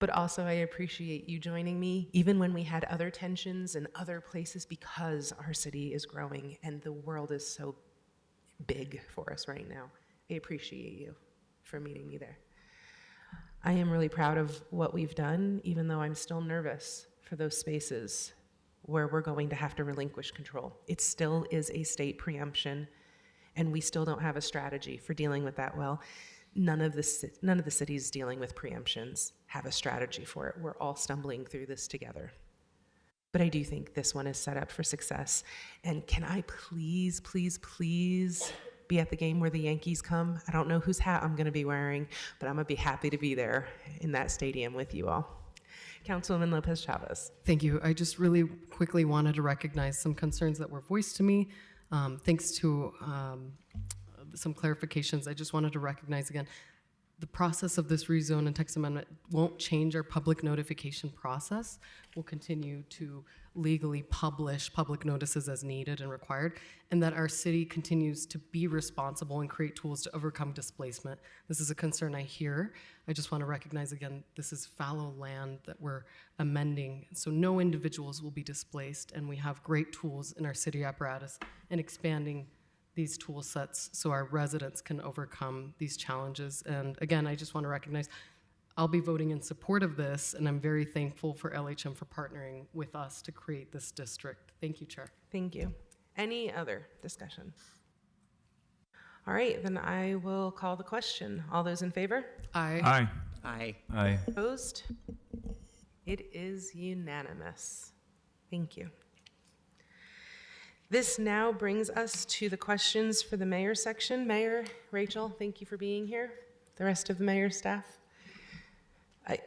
But also, I appreciate you joining me, even when we had other tensions in other places, because our city is growing and the world is so big for us right now. I appreciate you for meeting me there. I am really proud of what we've done, even though I'm still nervous for those spaces where we're going to have to relinquish control. It still is a state preemption, and we still don't have a strategy for dealing with that well. None of the cities dealing with preemptions have a strategy for it. We're all stumbling through this together. But I do think this one is set up for success. And can I please, please, please be at the game where the Yankees come? I don't know whose hat I'm going to be wearing, but I'm going to be happy to be there in that stadium with you all. Councilwoman Lopez Chavez. Thank you. I just really quickly wanted to recognize some concerns that were voiced to me. Thanks to some clarifications, I just wanted to recognize again, the process of this rezone and text amendment won't change our public notification process. We'll continue to legally publish public notices as needed and required, and that our city continues to be responsible and create tools to overcome displacement. This is a concern I hear. I just want to recognize again, this is fallow land that we're amending, so no individuals will be displaced, and we have great tools in our city apparatus and expanding these tool sets so our residents can overcome these challenges. And again, I just want to recognize I'll be voting in support of this, and I'm very thankful for LHM for partnering with us to create this district. Thank you, Chair. Thank you. Any other discussion? All right, then I will call the question. All those in favor? Aye. Aye. Aye. Aye. Opposed? It is unanimous. Thank you. This now brings us to the questions for the mayor section. Mayor, Rachel, thank you for being here. The rest of the mayor's staff.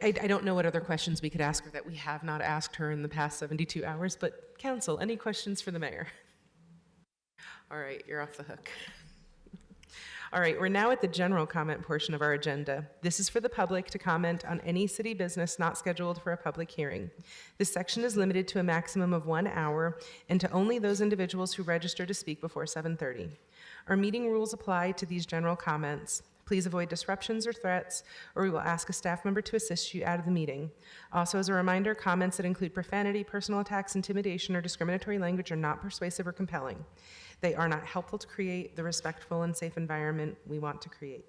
I don't know what other questions we could ask her that we have not asked her in the past 72 hours, but council, any questions for the mayor? All right, you're off the hook. All right, we're now at the general comment portion of our agenda. This is for the public to comment on any city business not scheduled for a public hearing. This section is limited to a maximum of 1 hour and to only those individuals who register to speak before 7:30. Our meeting rules apply to these general comments. Please avoid disruptions or threats, or we will ask a staff member to assist you out of the meeting. Also, as a reminder, comments that include profanity, personal attacks, intimidation, or discriminatory language are not persuasive or compelling. They are not helpful to create the respectful and safe environment we want to create.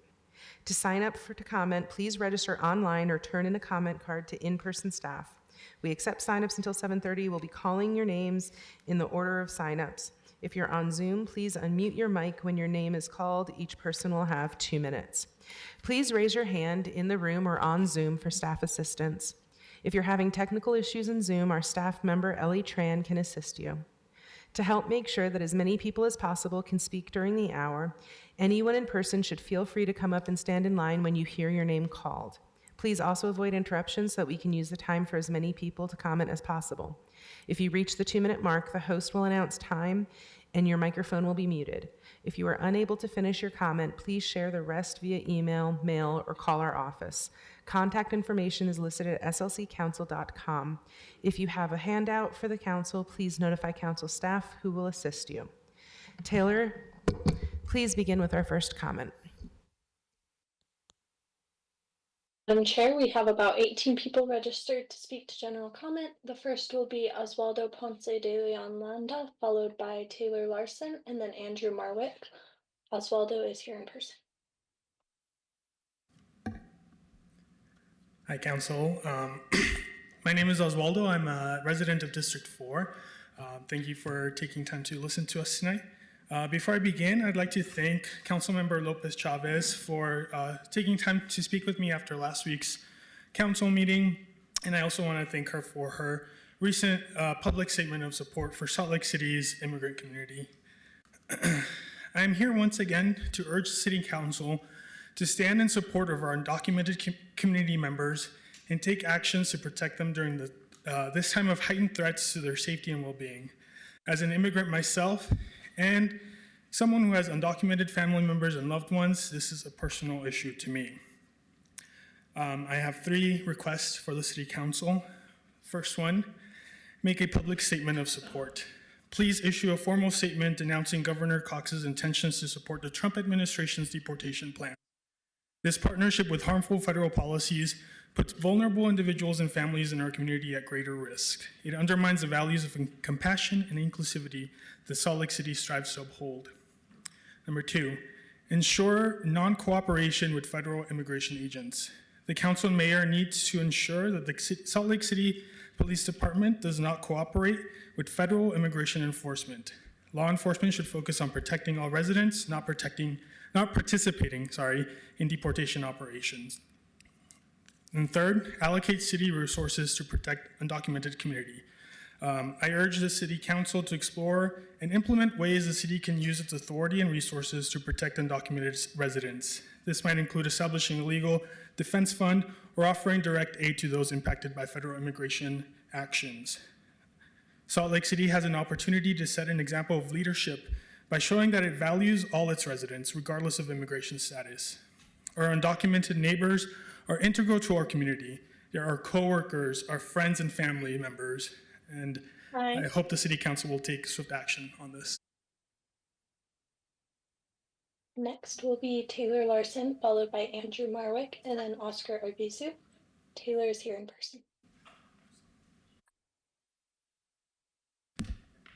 To sign up to comment, please register online or turn in a comment card to in-person staff. We accept signups until 7:30. We'll be calling your names in the order of signups. If you're on Zoom, please unmute your mic when your name is called. Each person will have 2 minutes. Please raise your hand in the room or on Zoom for staff assistance. If you're having technical issues in Zoom, our staff member, Ellie Tran, can assist you. To help make sure that as many people as possible can speak during the hour, anyone in person should feel free to come up and stand in line when you hear your name called. Please also avoid interruptions so that we can use the time for as many people to comment as possible. If you reach the 2-minute mark, the host will announce time and your microphone will be muted. If you are unable to finish your comment, please share the rest via email, mail, or call our office. Contact information is listed at slccouncil.com. If you have a handout for the council, please notify council staff who will assist you. Taylor, please begin with our first comment. Madam Chair, we have about 18 people registered to speak to general comment. The first will be Oswaldo Ponce de Leon Landa, followed by Taylor Larson, and then Andrew Marwick. Oswaldo is here in person. Hi, Council. My name is Oswaldo. I'm a resident of District 4. Thank you for taking time to listen to us tonight. Before I begin, I'd like to thank Councilmember Lopez Chavez for taking time to speak with me after last week's council meeting. And I also want to thank her for her recent public statement of support for Salt Lake City's immigrant community. I am here once again to urge the City Council to stand in support of our undocumented community members and take actions to protect them during this time of heightened threats to their safety and well-being. As an immigrant myself and someone who has undocumented family members and loved ones, this is a personal issue to me. I have 3 requests for the City Council. First one, make a public statement of support. Please issue a formal statement denouncing Governor Cox's intentions to support the Trump administration's deportation plan. This partnership with harmful federal policies puts vulnerable individuals and families in our community at greater risk. It undermines the values of compassion and inclusivity that Salt Lake City strives to uphold. Number 2, ensure non-cooperation with federal immigration agents. The council and mayor needs to ensure that the Salt Lake City Police Department does not cooperate with federal immigration enforcement. Law enforcement should focus on protecting all residents, not participating in deportation operations. And third, allocate city resources to protect undocumented community. I urge the City Council to explore and implement ways the city can use its authority and resources to protect undocumented residents. This might include establishing a legal defense fund or offering direct aid to those impacted by federal immigration actions. Salt Lake City has an opportunity to set an example of leadership by showing that it values all its residents, regardless of immigration status. Our undocumented neighbors are integral to our community. They're our coworkers, our friends and family members, and I hope the City Council will take swift action on this. Next will be Taylor Larson, followed by Andrew Marwick, and then Oscar Arbizu. Taylor is here in person.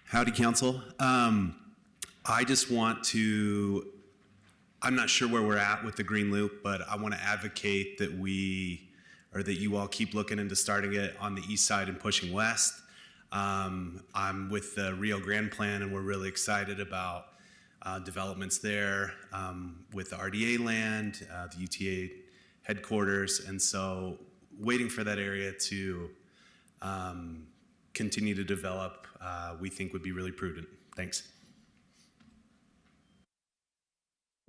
Howdy, Council. I just want to, I'm not sure where we're at with the Green Loop, but I want to advocate that that you all keep looking into starting it on the east side and pushing west. I'm with the Rio Grande plan, and we're really excited about developments there with the RDA land, the UTA headquarters, and so waiting for that area to continue to develop, we think would be really prudent. Thanks.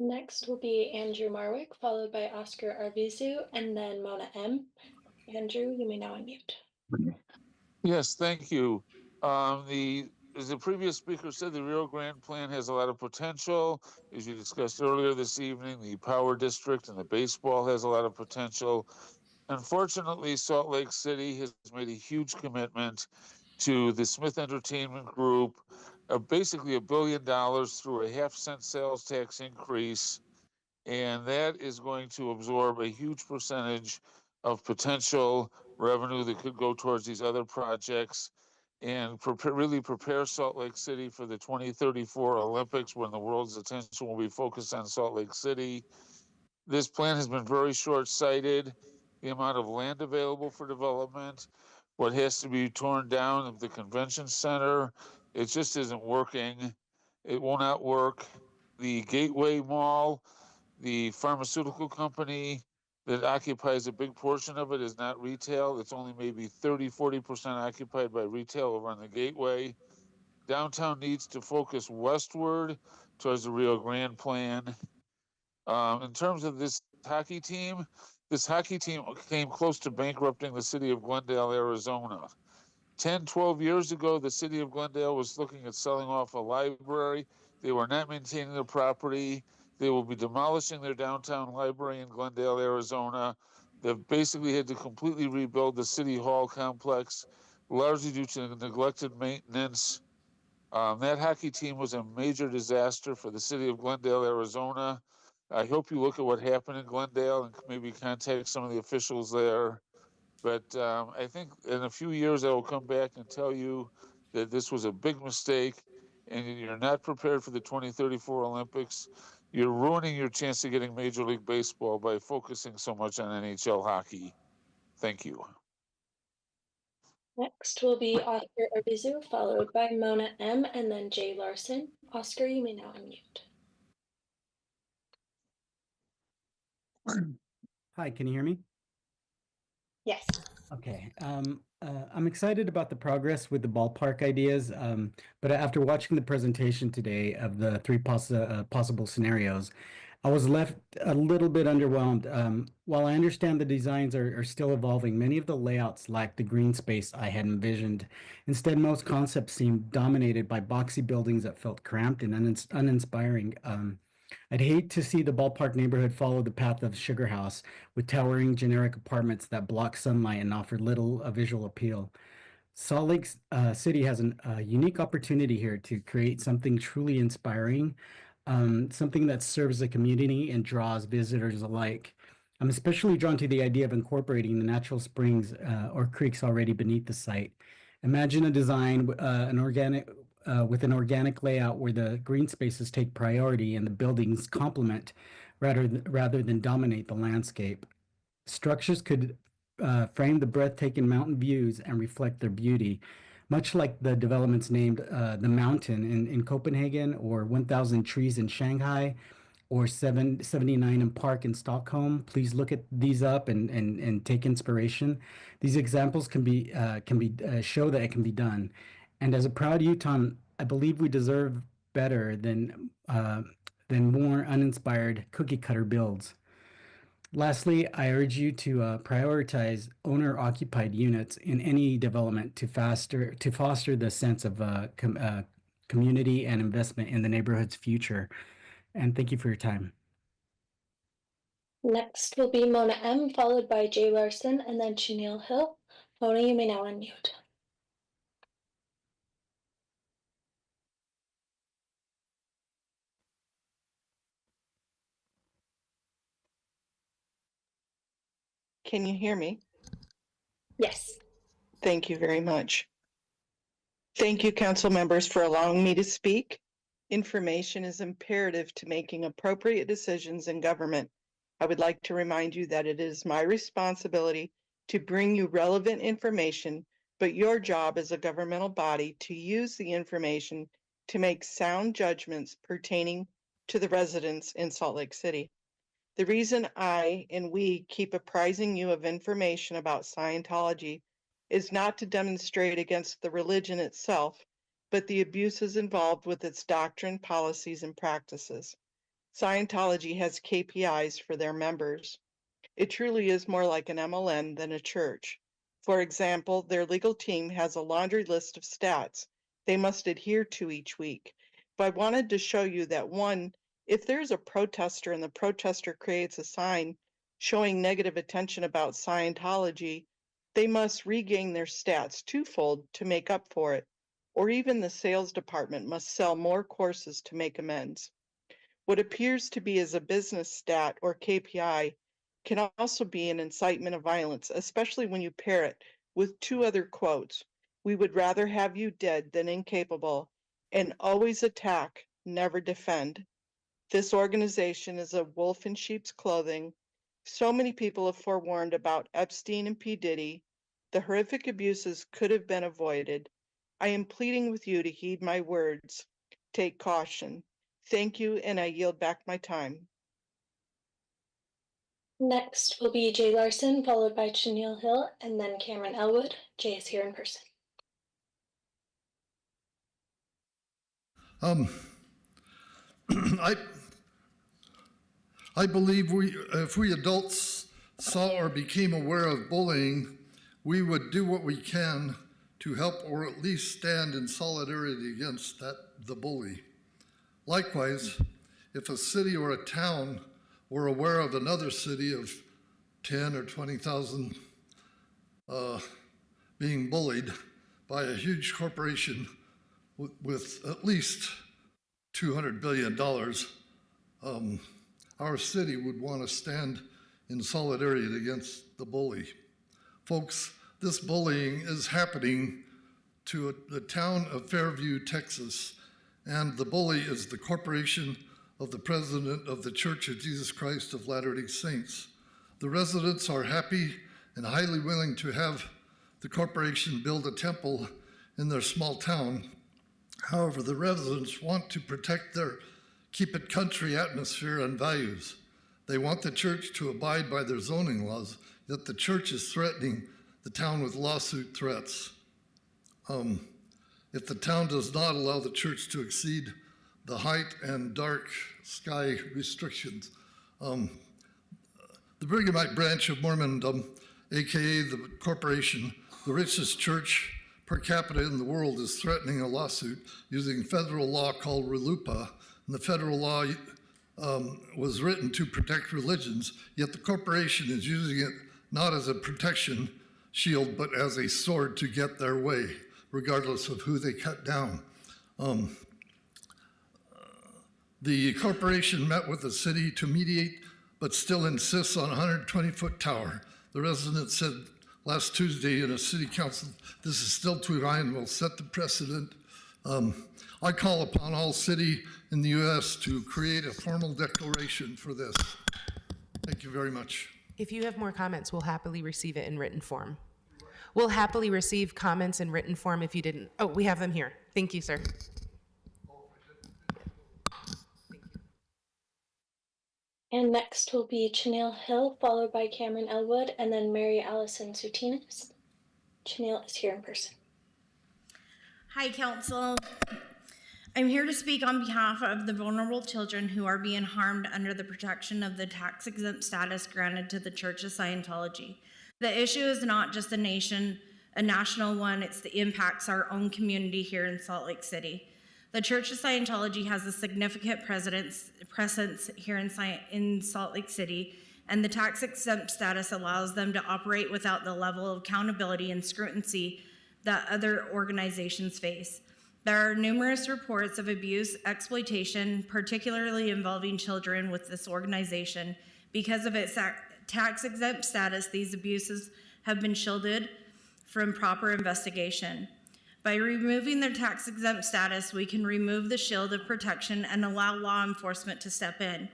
Next will be Andrew Marwick, followed by Oscar Arbizu, and then Mona M. Andrew, you may now unmute. Yes, thank you. As the previous speaker said, the Rio Grande plan has a lot of potential. As you discussed earlier this evening, the Power District and the baseball has a lot of potential. Unfortunately, Salt Lake City has made a huge commitment to the Smith Entertainment Group, basically $1 billion through a 0.5-cent sales tax increase. And that is going to absorb a huge percentage of potential revenue that could go towards these other projects and really prepare Salt Lake City for the 2034 Olympics, when the world's attention will be focused on Salt Lake City. This plan has been very short-sighted. The amount of land available for development, what has to be torn down of the convention center, it just isn't working. It will not work. The Gateway Mall, the pharmaceutical company that occupies a big portion of it, is not retail. It's only maybe 30-40% occupied by retail over on the Gateway. Downtown needs to focus westward towards the Rio Grande plan. In terms of this hockey team came close to bankrupting the city of Glendale, Arizona. 10, 12 years ago, the city of Glendale was looking at selling off a library. They were not maintaining the property. They will be demolishing their downtown library in Glendale, Arizona. They've basically had to completely rebuild the city hall complex, largely due to neglected maintenance. That hockey team was a major disaster for the city of Glendale, Arizona. I hope you look at what happened in Glendale and maybe contact some of the officials there. But I think in a few years, I will come back and tell you that this was a big mistake and you're not prepared for the 2034 Olympics. You're ruining your chance of getting Major League Baseball by focusing so much on NHL hockey. Thank you. Next will be Oscar Arbizu, followed by Mona M, and then Jay Larson. Oscar, you may now unmute. Hi, can you hear me? Yes. Okay. I'm excited about the progress with the ballpark ideas, but after watching the presentation today of the three possible scenarios, I was left a little bit underwhelmed. While I understand the designs are still evolving, many of the layouts lack the green space I had envisioned. Instead, most concepts seemed dominated by boxy buildings that felt cramped and uninspiring. I'd hate to see the ballpark neighborhood follow the path of Sugar House with towering generic apartments that block sunlight and offer little visual appeal. Salt Lake City has a unique opportunity here to create something truly inspiring, something that serves the community and draws visitors alike. I'm especially drawn to the idea of incorporating the natural springs or creeks already beneath the site. Imagine a design, with an organic layout where the green spaces take priority and the buildings complement rather than dominate the landscape. Structures could frame the breathtaking mountain views and reflect their beauty, much like the developments named The Mountain in Copenhagen, or 1,000 Trees in Shanghai, or 779 Park in Stockholm. Please look at these up and take inspiration. These examples can show that it can be done. And as a proud Utahn, I believe we deserve better than more uninspired cookie cutter builds. Lastly, I urge you to prioritize owner-occupied units in any development to foster the sense of community and investment in the neighborhood's future. And thank you for your time. Next will be Mona M, followed by Jay Larson, and then Chenille Hill. Mona, you may now unmute. Can you hear me? Yes. Thank you very much. Thank you, council members, for allowing me to speak. Information is imperative to making appropriate decisions in government. I would like to remind you that it is my responsibility to bring you relevant information, but your job as a governmental body to use the information to make sound judgments pertaining to the residents in Salt Lake City. The reason I and we keep apprising you of information about Scientology is not to demonstrate against the religion itself, but the abuses involved with its doctrine, policies, and practices. Scientology has KPIs for their members. It truly is more like an MLM than a church. For example, their legal team has a laundry list of stats they must adhere to each week. But I wanted to show you that one, if there's a protester and the protester creates a sign showing negative attention about Scientology, they must regain their stats twofold to make up for it, or even the sales department must sell more courses to make amends. What appears to be as a business stat or KPI can also be an incitement of violence, especially when you pair it with two other quotes. We would rather have you dead than incapable, and always attack, never defend. This organization is a wolf in sheep's clothing. So many people have forewarned about Epstein and P. Diddy. The horrific abuses could have been avoided. I am pleading with you to heed my words. Take caution. Thank you, and I yield back my time. Next will be Jay Larson, followed by Chenille Hill, and then Cameron Elwood. Jay is here in person. I believe if we adults saw or became aware of bullying, we would do what we can to help or at least stand in solidarity against the bully. Likewise, if a city or a town were aware of another city of 10 or 20,000 being bullied by a huge corporation with at least $200 billion, our city would want to stand in solidarity against the bully. Folks, this bullying is happening to the town of Fairview, Texas, and the bully is the corporation of the president of the Church of Jesus Christ of Latter-day Saints. The residents are happy and highly willing to have the corporation build a temple in their small town. However, the residents want to protect their keep it country atmosphere and values. They want the church to abide by their zoning laws, yet the church is threatening the town with lawsuit threats. If the town does not allow the church to exceed the height and dark sky restrictions, the Brighamite branch of Mormondom, aka the corporation, the richest church per capita in the world, is threatening a lawsuit using federal law called RLUIPA. And the federal law was written to protect religions, yet the corporation is using it not as a protection shield, but as a sword to get their way, regardless of who they cut down. The corporation met with the city to mediate, but still insists on a 120-foot tower. The residents said last Tuesday in a city council, this is still too high and will set the precedent. I call upon all city in the U.S. to create a formal declaration for this. Thank you very much. If you have more comments, we'll happily receive it in written form. We'll happily receive comments in written form if you didn't. Oh, we have them here. Thank you, sir. And next will be Chanel Hill, followed by Cameron Elwood, and then Mary Allison Soutinis. Chanel is here in person. Hi, Council. I'm here to speak on behalf of the vulnerable children who are being harmed under the protection of the tax-exempt status granted to the Church of Scientology. The issue is not just a national one, it impacts our own community here in Salt Lake City. The Church of Scientology has a significant presence here in Salt Lake City, and the tax-exempt status allows them to operate without the level of accountability and scrutiny that other organizations face. There are numerous reports of abuse, exploitation, particularly involving children with this organization. Because of its tax-exempt status, these abuses have been shielded from proper investigation. By removing their tax-exempt status, we can remove the shield of protection and allow law enforcement to step in.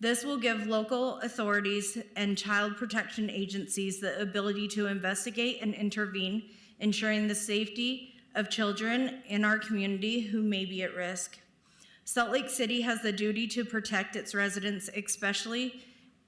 This will give local authorities and child protection agencies the ability to investigate and intervene, ensuring the safety of children in our community who may be at risk. Salt Lake City has the duty to protect its residents, especially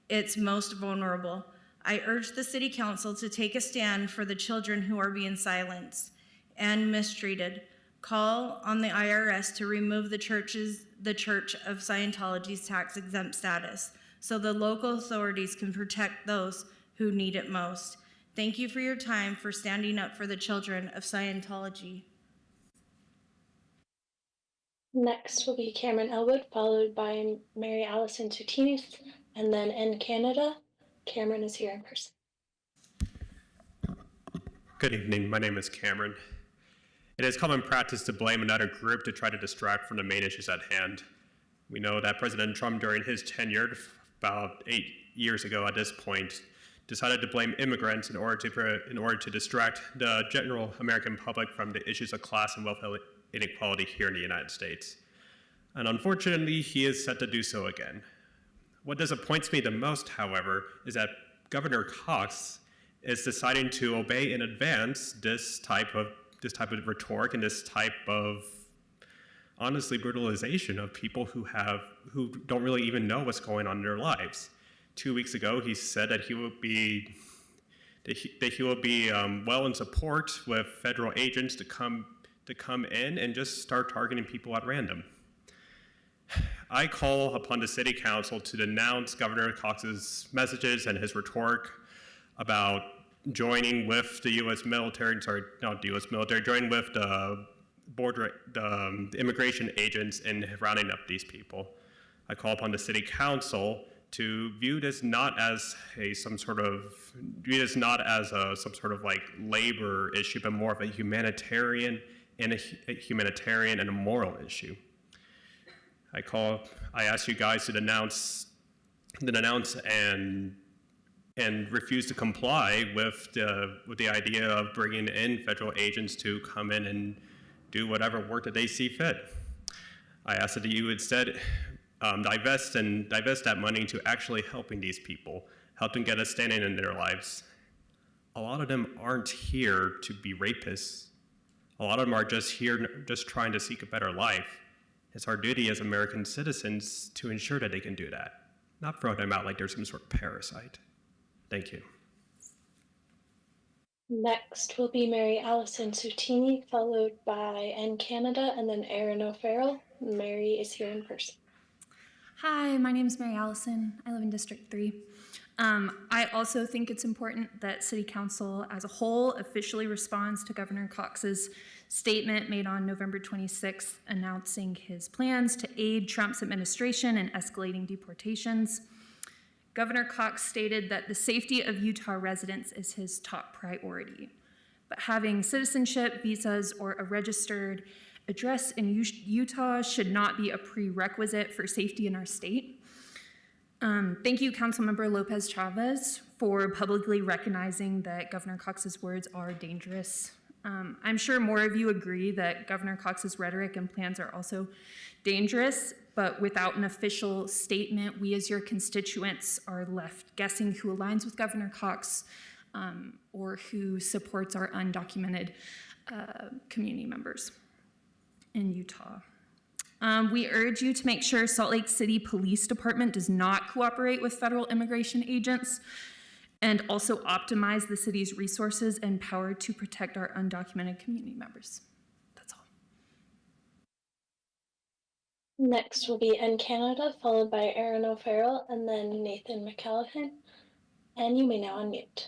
its most vulnerable. I urge the City Council to take a stand for the children who are being silenced and mistreated. Call on the IRS to remove the Church of Scientology's tax-exempt status so the local authorities can protect those who need it most. Thank you for your time for standing up for the children of Scientology. Next will be Cameron Elwood, followed by Mary Allison Soutinis, and then in Canada, Cameron is here in person. Good evening, my name is Cameron. It is common practice to blame another group to try to distract from the main issues at hand. We know that President Trump, during his tenure, about 8 years ago at this point, decided to blame immigrants in order to distract the general American public from the issues of class and wealth inequality here in the United States. And unfortunately, he is set to do so again. What disappoints me the most, however, is that Governor Cox is deciding to obey in advance this type of rhetoric and this type of, honestly, brutalization of people who don't really even know what's going on in their lives. 2 weeks ago, he said that he will be well in support with federal agents to come in and just start targeting people at random. I call upon the City Council to denounce Governor Cox's messages and his rhetoric about joining with the U.S. military, joining with the immigration agents in rounding up these people. I call upon the City Council to view this not as some sort of like labor issue, but more of a humanitarian and a moral issue. I ask you guys to denounce and refuse to comply with the idea of bringing in federal agents to come in and do whatever work that they see fit. I ask that you instead divest that money to actually helping these people, help them get a standing in their lives. a lot of them aren't here to be rapists. A lot of them are just here just trying to seek a better life. It's our duty as American citizens to ensure that they can do that, not throw them out like they're some sort of parasite. Thank you. Next will be Mary Allison Sutini, followed by Ann Canada, and then Erin O'Farrell. Mary is here in person. Hi, my name is Mary Allison. I live in District 3. I also think it's important that City Council as a whole officially responds to Governor Cox's statement made on November 26th announcing his plans to aid Trump's administration in escalating deportations. Governor Cox stated that the safety of Utah residents is his top priority, but having citizenship, visas, or a registered address in Utah should not be a prerequisite for safety in our state. Thank you, Councilmember Lopez Chavez, for publicly recognizing that Governor Cox's words are dangerous. I'm sure more of you agree that Governor Cox's rhetoric and plans are also dangerous, but without an official statement, we as your constituents are left guessing who aligns with Governor Cox or who supports our undocumented community members in Utah. We urge you to make sure Salt Lake City Police Department does not cooperate with federal immigration agents and also optimize the city's resources and power to protect our undocumented community members. That's all. Next will be Ann Canada, followed by Erin O'Farrell, and then Nathan McCallahan. And you may now unmute.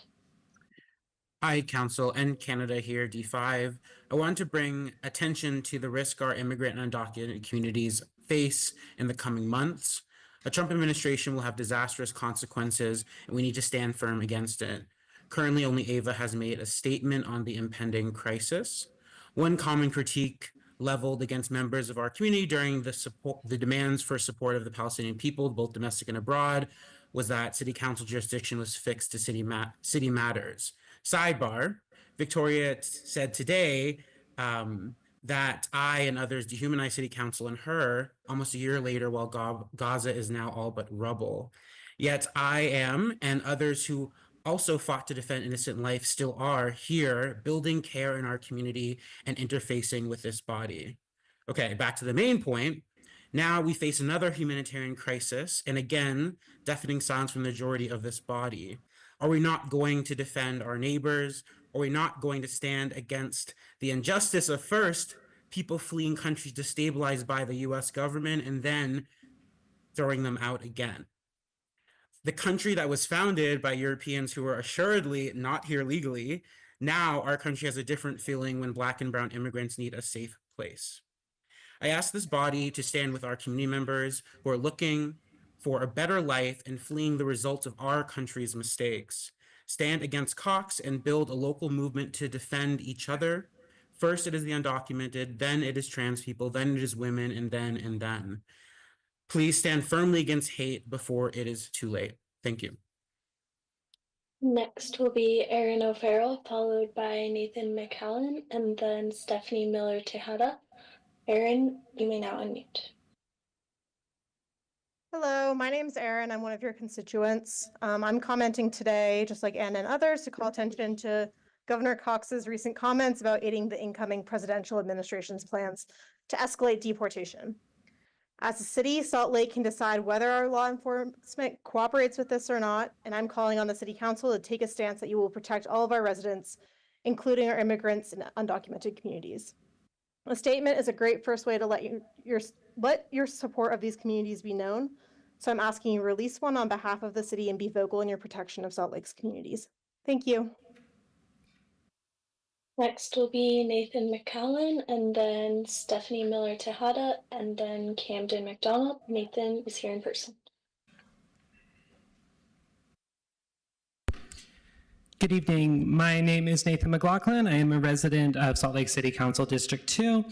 Hi, Council, N Canada here, D5. I want to bring attention to the risk our immigrant and undocumented communities face in the coming months. A Trump administration will have disastrous consequences, and we need to stand firm against it. Currently, only Ava has made a statement on the impending crisis. One common critique leveled against members of our community during the demands for support of the Palestinian people, both domestic and abroad, was that City Council jurisdiction was fixed to city matters. Sidebar, Victoria said today that I and others dehumanize City Council and her almost a year later while Gaza is now all but rubble. Yet I am, and others who also fought to defend innocent life still are here, building care in our community and interfacing with this body. Okay, back to the main point. Now we face another humanitarian crisis, and again, deafening silence from the majority of this body. Are we not going to defend our neighbors? Are we not going to stand against the injustice of first people fleeing countries destabilized by the US government and then throwing them out again? The country that was founded by Europeans who were assuredly not here legally, now our country has a different feeling when Black and brown immigrants need a safe place. I ask this body to stand with our community members who are looking for a better life and fleeing the results of our country's mistakes. Stand against Cox and build a local movement to defend each other. First, it is the undocumented, then it is trans people, then it is women, and then. Please stand firmly against hate before it is too late. Thank you. Next will be Erin O'Farrell, followed by Nathan McCallan, and then Stephanie Miller Tejada. Erin, you may now unmute. Hello, my name's Erin. I'm one of your constituents. I'm commenting today, just like Ann and others, to call attention to Governor Cox's recent comments about aiding the incoming presidential administration's plans to escalate deportation. As a city, Salt Lake can decide whether our law enforcement cooperates with this or not, and I'm calling on the City Council to take a stance that you will protect all of our residents, including our immigrants and undocumented communities. A statement is a great first way to let your support of these communities be known. So I'm asking you release one on behalf of the city and be vocal in your protection of Salt Lake's communities. Thank you. Next will be Nathan McCallan, and then Stephanie Miller Tejada, and then Camden McDonald. Nathan is here in person. Good evening. My name is Nathan McLaughlin. I am a resident of Salt Lake City Council District 2.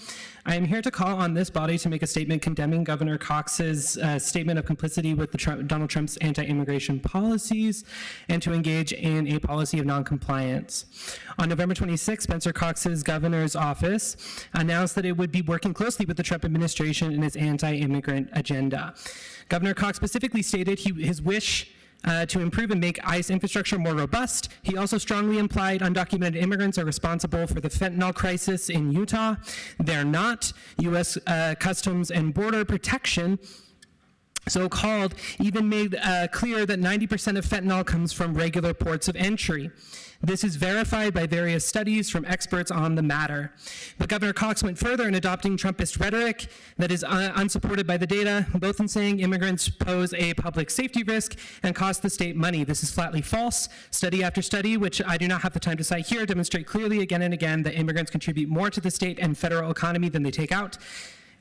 I am here to call on this body to make a statement condemning Governor Cox's statement of complicity with Donald Trump's anti-immigration policies and to engage in a policy of noncompliance. On November 26, Spencer Cox's governor's office announced that it would be working closely with the Trump administration in its anti-immigrant agenda. Governor Cox specifically stated his wish to improve and make ICE infrastructure more robust. He also strongly implied undocumented immigrants are responsible for the fentanyl crisis in Utah. They're not. U.S. Customs and Border Protection, so-called, even made clear that 90% of fentanyl comes from regular ports of entry. This is verified by various studies from experts on the matter. But Governor Cox went further in adopting Trumpist rhetoric that is unsupported by the data, both in saying immigrants pose a public safety risk and cost the state money. This is flatly false. Study after study, which I do not have the time to cite here, demonstrate clearly again and again that immigrants contribute more to the state and federal economy than they take out,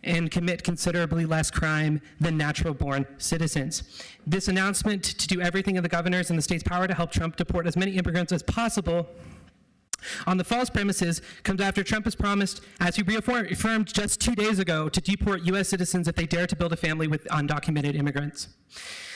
and commit considerably less crime than natural-born citizens. This announcement to do everything in the governor's and the state's power to help Trump deport as many immigrants as possible on the false premises comes after Trump has promised, as he reaffirmed just 2 days ago, to deport U.S. citizens if they dare to build a family with undocumented immigrants.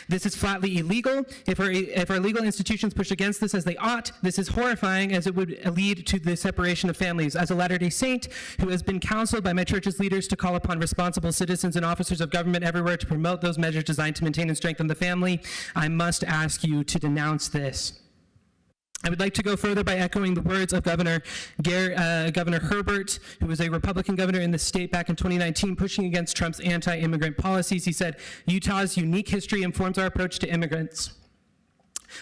This is flatly illegal. If our legal institutions push against this as they ought, this is horrifying, as it would lead to the separation of families. As a Latter-day Saint who has been counseled by my church's leaders to call upon responsible citizens and officers of government everywhere to promote those measures designed to maintain and strengthen the family, I must ask you to denounce this. I would like to go further by echoing the words of Governor Herbert, who was a Republican governor in the state back in 2019, pushing against Trump's anti-immigrant policies. He said, "Utah's unique history informs our approach to immigrants.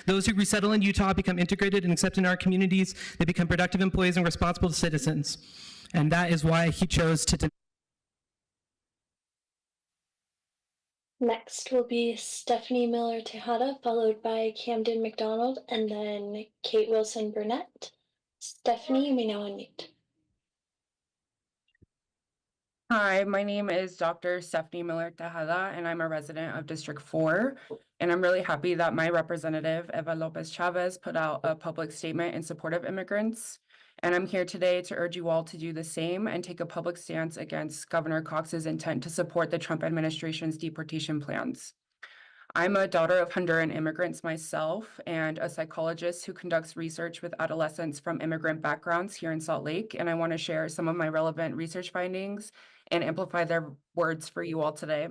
Those who resettle in Utah become integrated and accepted in our communities. They become productive employees and responsible citizens." And that is why he chose to Next will be Stephanie Miller Tejada, followed by Camden McDonald, and then Kate Wilson Burnett. Stephanie, you may now unmute. Hi, my name is Dr. Stephanie Miller Tejada, and I'm a resident of District 4. And I'm really happy that my representative, Eva Lopez Chavez, put out a public statement in support of immigrants. And I'm here today to urge you all to do the same and take a public stance against Governor Cox's intent to support the Trump administration's deportation plans. I'm a daughter of Honduran immigrants myself and a psychologist who conducts research with adolescents from immigrant backgrounds here in Salt Lake. And I want to share some of my relevant research findings and amplify their words for you all today.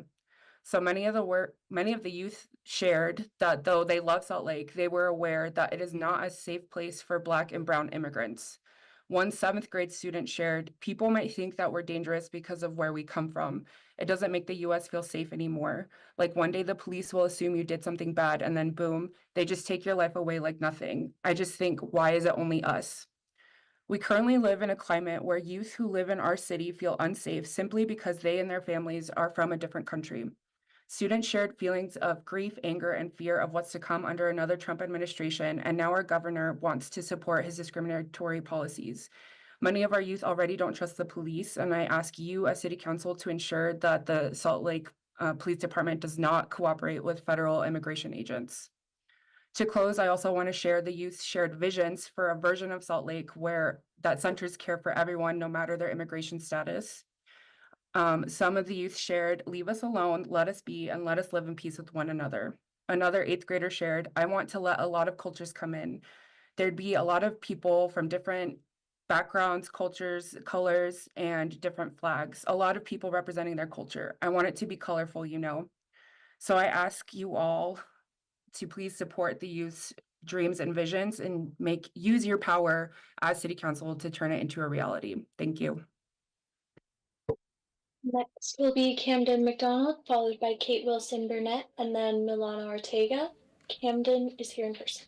So many of the youth shared that though they love Salt Lake, they were aware that it is not a safe place for Black and brown immigrants. One 7th grade student shared, "People might think that we're dangerous because of where we come from. It doesn't make the US feel safe anymore. Like one day the police will assume you did something bad and then boom, they just take your life away like nothing. I just think, why is it only us?" We currently live in a climate where youth who live in our city feel unsafe simply because they and their families are from a different country. Students shared feelings of grief, anger, and fear of what's to come under another Trump administration, and now our governor wants to support his discriminatory policies. Many of our youth already don't trust the police, and I ask you as City Council to ensure that the Salt Lake Police Department does not cooperate with federal immigration agents. To close, I also want to share the youth's shared visions for a version of Salt Lake where that centers care for everyone, no matter their immigration status. Some of the youth shared, "Leave us alone, let us be, and let us live in peace with one another." Another 8th grader shared, "I want to let a lot of cultures come in. There'd be a lot of people from different backgrounds, cultures, colors, and different flags. A lot of people representing their culture. I want it to be colorful, you know." So I ask you all to please support the youth's dreams and visions and use your power as City Council to turn it into a reality. Thank you. Next will be Camden McDonald, followed by Kate Wilson Burnett, and then Milana Ortega. Camden is here in person.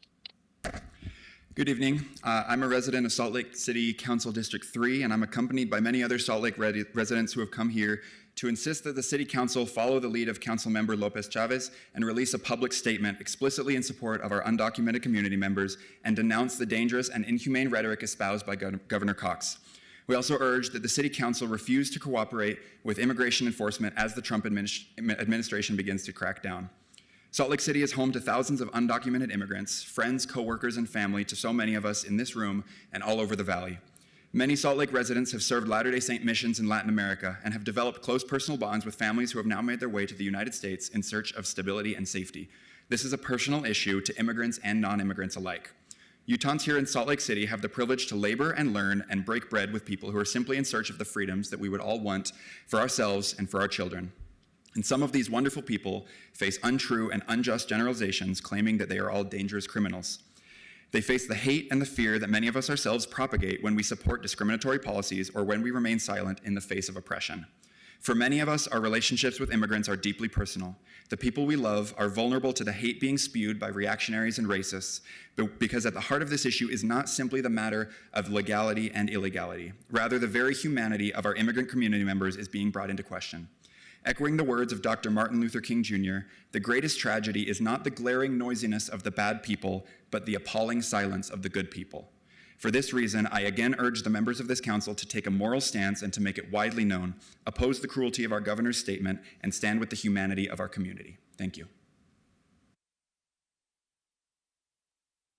Good evening. I'm a resident of Salt Lake City Council District 3, and I'm accompanied by many other Salt Lake residents who have come here to insist that the City Council follow the lead of Councilmember Lopez Chavez and release a public statement explicitly in support of our undocumented community members and denounce the dangerous and inhumane rhetoric espoused by Governor Cox. We also urge that the City Council refuse to cooperate with immigration enforcement as the Trump administration begins to crack down. Salt Lake City is home to thousands of undocumented immigrants, friends, coworkers, and family to so many of us in this room and all over the valley. Many Salt Lake residents have served Latter-day Saint missions in Latin America and have developed close personal bonds with families who have now made their way to the United States in search of stability and safety. This is a personal issue to immigrants and non-immigrants alike. Utahns here in Salt Lake City have the privilege to labor and learn and break bread with people who are simply in search of the freedoms that we would all want for ourselves and for our children. And some of these wonderful people face untrue and unjust generalizations claiming that they are all dangerous criminals. They face the hate and the fear that many of us ourselves propagate when we support discriminatory policies or when we remain silent in the face of oppression. For many of us, our relationships with immigrants are deeply personal. The people we love are vulnerable to the hate being spewed by reactionaries and racists, because at the heart of this issue is not simply the matter of legality and illegality. Rather, the very humanity of our immigrant community members is being brought into question. Echoing the words of Dr. Martin Luther King Jr., the greatest tragedy is not the glaring noisiness of the bad people, but the appalling silence of the good people. For this reason, I again urge the members of this council to take a moral stance and to make it widely known, oppose the cruelty of our governor's statement, and stand with the humanity of our community. Thank you.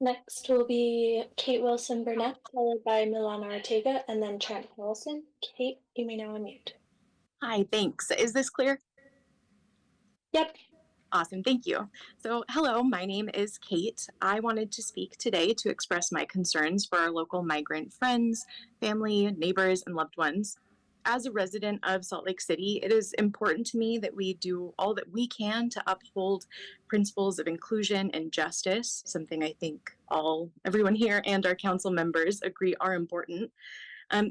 Next will be Kate Wilson Burnett, followed by Milana Ortega, and then Trent Wilson. Kate, you may now unmute. Hi, thanks. Is this clear? Yep. Awesome, thank you. So, hello, my name is Kate. I wanted to speak today to express my concerns for our local migrant friends, family, neighbors, and loved ones. As a resident of Salt Lake City, it is important to me that we do all that we can to uphold principles of inclusion and justice, something I think everyone here and our council members agree are important.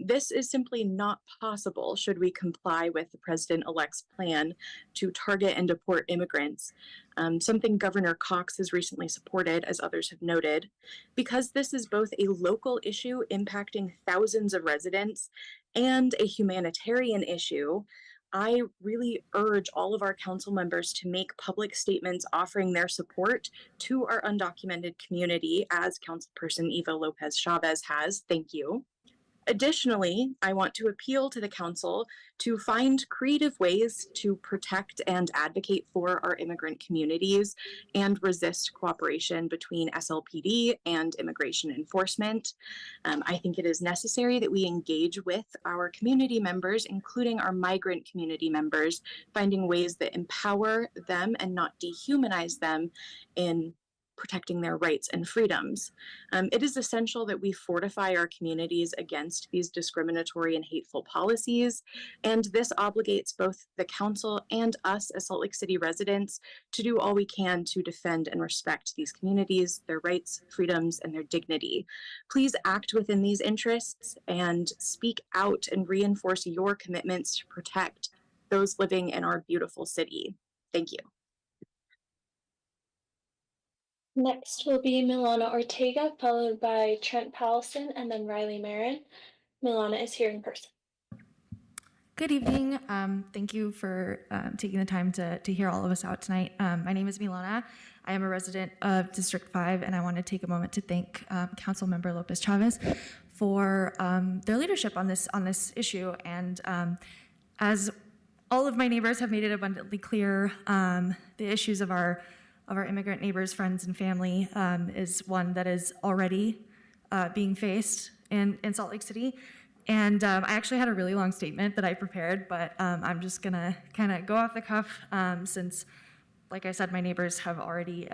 This is simply not possible should we comply with the president-elect's plan to target and deport immigrants, something Governor Cox has recently supported, as others have noted. Because this is both a local issue impacting thousands of residents and a humanitarian issue, I really urge all of our council members to make public statements offering their support to our undocumented community, as Councilperson Eva Lopez Chavez has. Thank you. Additionally, I want to appeal to the council to find creative ways to protect and advocate for our immigrant communities and resist cooperation between SLPD and immigration enforcement. I think it is necessary that we engage with our community members, including our migrant community members, finding ways that empower them and not dehumanize them in protecting their rights and freedoms. It is essential that we fortify our communities against these discriminatory and hateful policies, and this obligates both the council and us as Salt Lake City residents to do all we can to defend and respect these communities, their rights, freedoms, and their dignity. Please act within these interests and speak out and reinforce your commitments to protect those living in our beautiful city. Thank you. Next will be Milana Ortega, followed by Trent Powelson, and then Riley Marin. Milana is here in person. Good evening. Thank you for taking the time to hear all of us out tonight. My name is Milana. I am a resident of District 5, and I want to take a moment to thank Councilmember Lopez Chavez for their leadership on this issue. And as all of my neighbors have made it abundantly clear, the issues of our immigrant neighbors, friends, and family is one that is already being faced in Salt Lake City. And I actually had a really long statement that I prepared, but I'm just gonna kind of go off the cuff since, like I said, my neighbors have already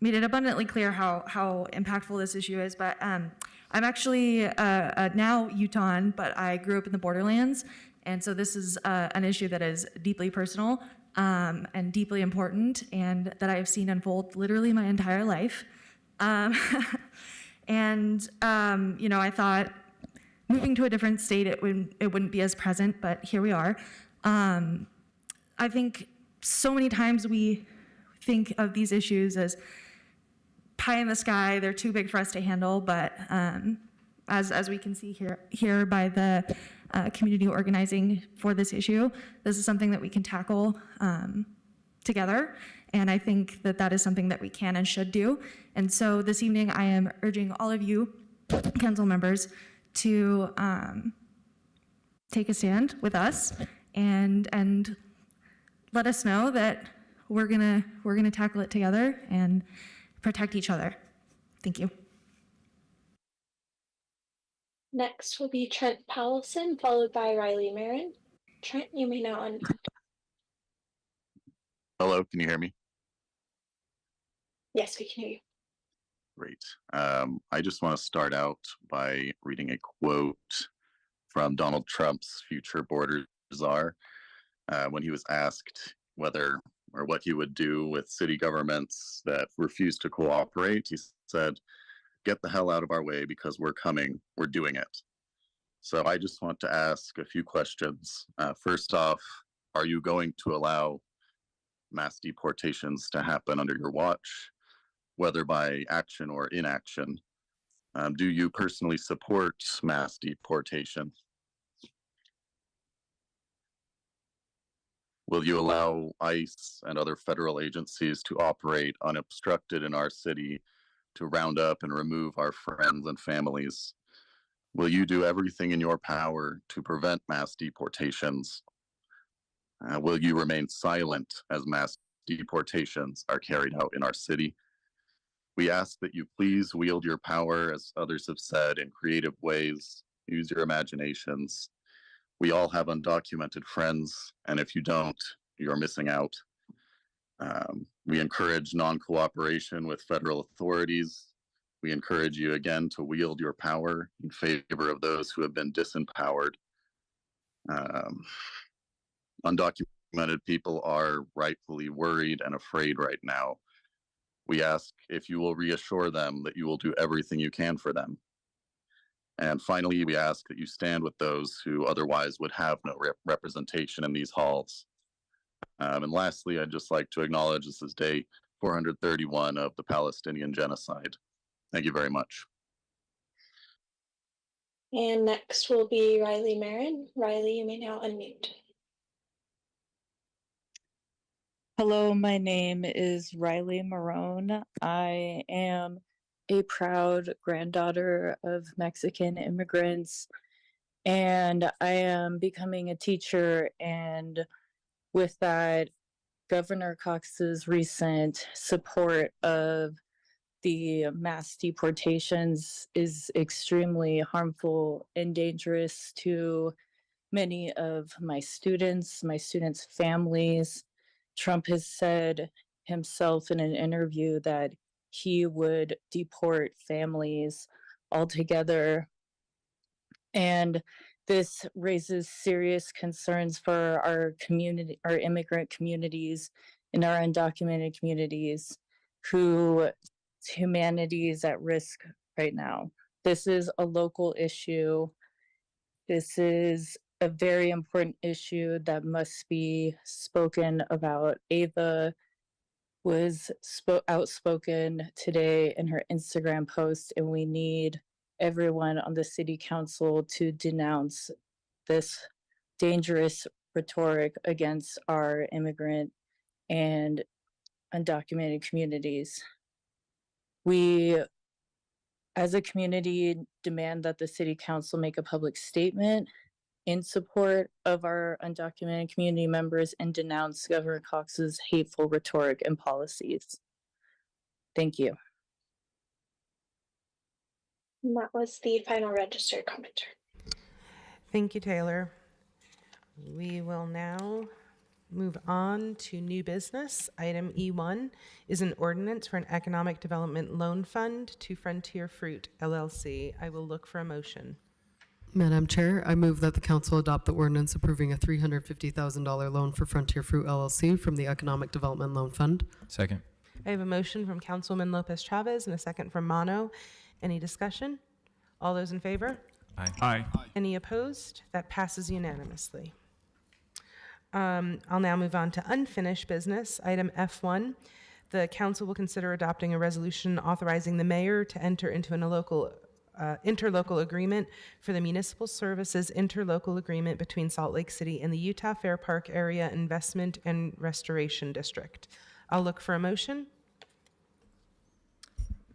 made it abundantly clear how impactful this issue is. But I'm actually now Utahn, but I grew up in the borderlands. And so this is an issue that is deeply personal and deeply important, and that I have seen unfold literally my entire life. And I thought moving to a different state, it wouldn't be as present, but here we are. I think so many times we think of these issues as pie in the sky, they're too big for us to handle, but as we can see here by the community organizing for this issue, this is something that we can tackle together. And I think that is something that we can and should do. And so this evening, I am urging all of you, council members, to take a stand with us and let us know that we're gonna tackle it together and protect each other. Thank you. Next will be Trent Powelson, followed by Riley Marin. Trent, you may now unmute. Hello, can you hear me? Yes, we can hear you. Great. I just want to start out by reading a quote from Donald Trump's future border czar. when he was asked whether or what he would do with city governments that refuse to cooperate. He said, "Get the hell out of our way because we're coming, we're doing it." So I just want to ask a few questions. First off, are you going to allow mass deportations to happen under your watch, whether by action or inaction? Do you personally support mass deportation? Will you allow ICE and other federal agencies to operate unobstructed in our city to round up and remove our friends and families? Will you do everything in your power to prevent mass deportations? Will you remain silent as mass deportations are carried out in our city? We ask that you please wield your power, as others have said, in creative ways. Use your imaginations. We all have undocumented friends, and if you don't, you're missing out. We encourage non-cooperation with federal authorities. We encourage you again to wield your power in favor of those who have been disempowered. Undocumented people are rightfully worried and afraid right now. We ask if you will reassure them that you will do everything you can for them. And finally, we ask that you stand with those who otherwise would have no representation in these halls. And lastly, I'd just like to acknowledge this is day 431 of the Palestinian genocide. Thank you very much. And next will be Riley Marin. Riley, you may now unmute. Hello, my name is Riley Marone. I am a proud granddaughter of Mexican immigrants, and I am becoming a teacher. And with that, Governor Cox's recent support of the mass deportations is extremely harmful and dangerous to many of my students' families. Trump has said himself in an interview that he would deport families altogether. And this raises serious concerns for our community, our immigrant communities and our undocumented communities whose humanity is at risk right now. This is a local issue. This is a very important issue that must be spoken about. Ava was outspoken today in her Instagram post, and we need everyone on the city council to denounce this dangerous rhetoric against our immigrant and undocumented communities. We, as a community, demand that the city council make a public statement in support of our undocumented community members and denounce Governor Cox's hateful rhetoric and policies. Thank you. And that was the final registered commenter. Thank you, Taylor. We will now move on to new business. Item E1 is an ordinance for an economic development loan fund to Frontier Fruit LLC. I will look for a motion. Madam Chair, I move that the council adopt the ordinance approving a $350,000 loan for Frontier Fruit LLC from the Economic Development Loan Fund. Second. I have a motion from Councilman Lopez Chavez and a second from Mono. Any discussion? All those in favor? Aye. Aye. Any opposed? That passes unanimously. I'll now move on to unfinished business. Item F1, the council will consider adopting a resolution authorizing the mayor to enter into interlocal agreement for the municipal services interlocal agreement between Salt Lake City and the Utah Fair Park Area Investment and Restoration District. I'll look for a motion.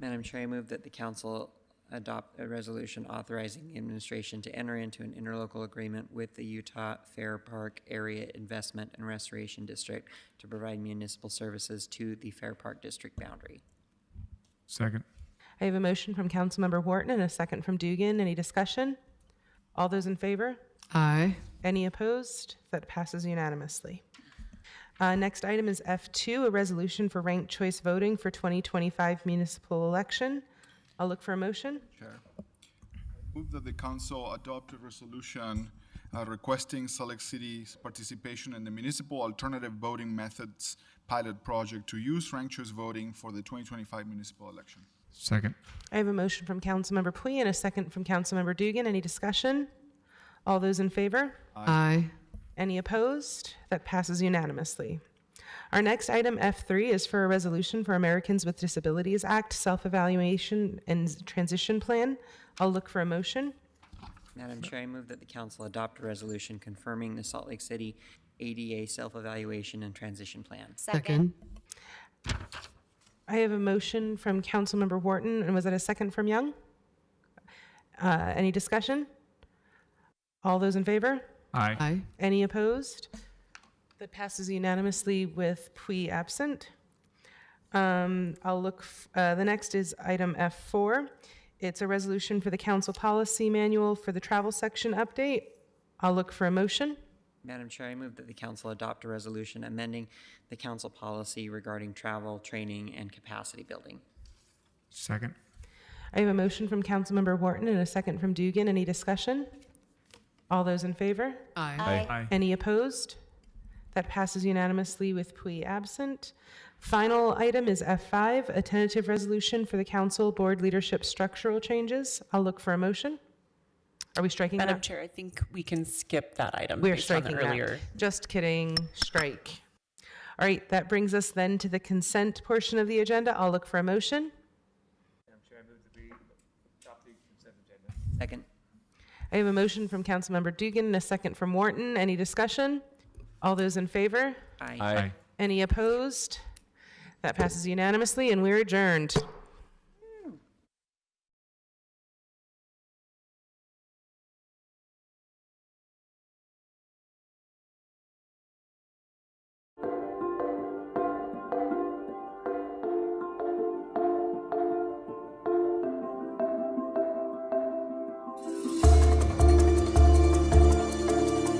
Madam Chair, I move that the council adopt a resolution authorizing the administration to enter into an interlocal agreement with the Utah Fair Park Area Investment and Restoration District to provide municipal services to the Fair Park District boundary. Second. I have a motion from Councilmember Wharton and a second from Dugan. Any discussion? All those in favor? Aye. Any opposed? That passes unanimously. Next item is F2, a resolution for ranked choice voting for 2025 municipal election. I'll look for a motion. Chair, move that the council adopt a resolution requesting Salt Lake City's participation in the Municipal Alternative Voting Methods Pilot Project to use ranked choice voting for the 2025 municipal election. Second. I have a motion from Councilmember Pui and a second from Councilmember Dugan. Any discussion? All those in favor? Aye. Any opposed? That passes unanimously. Our next item, F3, is for a resolution for Americans with Disabilities Act Self-Evaluation and Transition Plan. I'll look for a motion. Madam Chair, I move that the council adopt a resolution confirming the Salt Lake City ADA Self-Evaluation and Transition Plan. Second. I have a motion from Councilmember Wharton, and was that a second from Young? Any discussion? All those in favor? Aye. Aye. Any opposed? That passes unanimously with Pui absent. I'll look, the next is item F4. It's a resolution for the council policy manual for the travel section update. I'll look for a motion. Madam Chair, I move that the council adopt a resolution amending the council policy regarding travel, training, and capacity building. Second. I have a motion from Councilmember Wharton and a second from Dugan. Any discussion? All those in favor? Aye. Aye. Any opposed? That passes unanimously with Pui absent. Final item is F5, a tentative resolution for the council board leadership structural changes. I'll look for a motion. Are we striking Madam that? Chair, I think we can skip that item. We're based on the striking earlier. that. Just kidding, strike. All right, that brings us then to the consent portion of the agenda. I'll look for a motion. Madam Chair, I move that we adopt the consent agenda. Second. I have a motion from Councilmember Dugan and a second from Wharton. Any discussion? All those in favor? Aye. Aye. Any opposed? That passes unanimously, and we're adjourned.